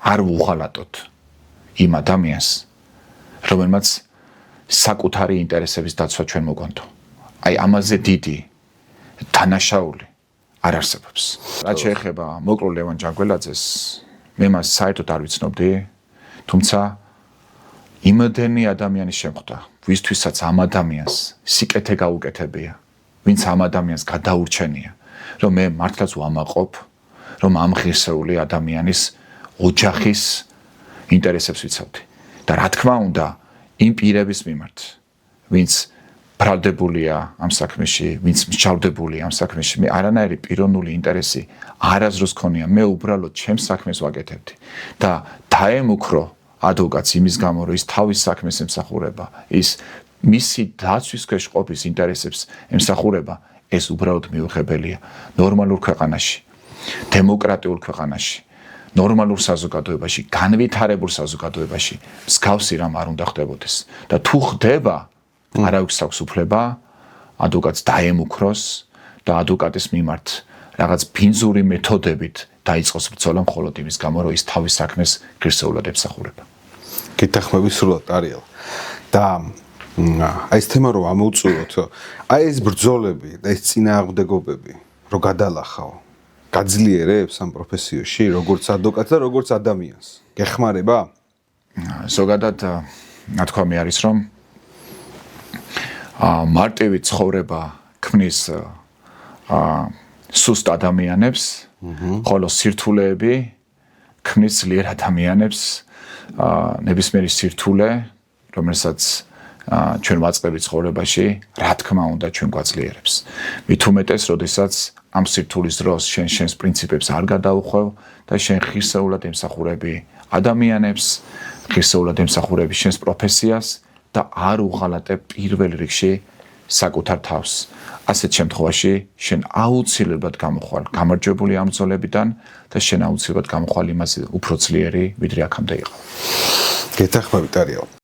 არ ვუღალატოთ იმ ადამიანს, რომელმაც საკუთარი ინტერესების დაცვა ჩვენ მოგვანთო. აი ამაზე დიდი დანაშაული არ არსებობს. რაც შეეხება მოკლულ ლევან ჯანგველაძეს, მე მას საერთოდ არ ვიცნობდი, თუმცა იმდენი ადამიანი შემხვდა, ვისთვისაც ამ ადამიანს სიკეთე გაუკეთებია, ვინც ამ ადამიანს გადაურჩენია, რომ მე მართლაც ვამაყობ, რომ ამ ღირსეული ადამიანის ოჯახის ინტერესებს ვიცავდი. და რა თქმა უნდა, იმ პირების მიმართ, ვინც ბრალდებულია ამ საქმეში, ვინც მსჯავრდებულია ამ საქმეში, მე არანაირი პიროვნული ინტერესი არასდროს ქონია, მე უბრალოდ ჩემს საქმეს ვაკეთებდი და დაემუქრო ადვოკატს იმის გამო, რომ ის თავის საქმეს ემსახურება, ის მისი დაცვის ქვეშ ყოფის ინტერესებს ემსახურება, ეს უბრალოდ მიუღებელია ნორმალურ ქვეყანაში, დემოკრატიულ ქვეყანაში, ნორმალურ საზოგადოებაში, განვითარებულ საზოგადოებაში მსგავსი რამ არ უნდა ხდებოდეს. და თუ ხდება, არავის აქვს უფლება ადვოკატს დაემუქროს და ადვოკატის მიმართ რაღაც ბინძური მეთოდებით დაიწყოს ბრძოლა მხოლოდ იმის გამო, რომ ის თავის საქმეს ღირსეულად ემსახურება. გითახმები სრულად არიელ. და აი ეს თემა რომ ამოვწუროთ, აი ეს ბრძოლები და ეს წინააღმდეგობები რო გადალახავ, გაძლიერებს ამ პროფესიაში, როგორც ადვოკატს და როგორც ადამიანს. გეხმარება? ზოგადად ნათქვამი არის, რომ მარტივი ცხოვრება ქმნის სუსტ ადამიანებს, ხოლო სირთულეები ქმნის ძლიერ ადამიანებს, ნებისმიერი სირთულე, რომელსაც ჩვენ ვაწყდებით ცხოვრებაში, რა თქმა უნდა ჩვენ გვაძლიერებს. მით უმეტეს, როდესაც ამ სირთულის დროს შენს პრინციპებს არ გადაუხვევ და შენ ღირსეულად ემსახურები ადამიანებს, ღირსეულად ემსახურები შენს პროფესიას და არ უღალატებ პირველ რიგში საკუთარ თავს. ასეთ შემთხვევაში შენ აუცილებლად გამოხვალ გამარჯვებული ამ ბრძოლებიდან და შენ აუცილებლად გამოხვალ იმაზე უფრო ძლიერი, ვიდრე აქამდე იყო. გეთახმებით არიო.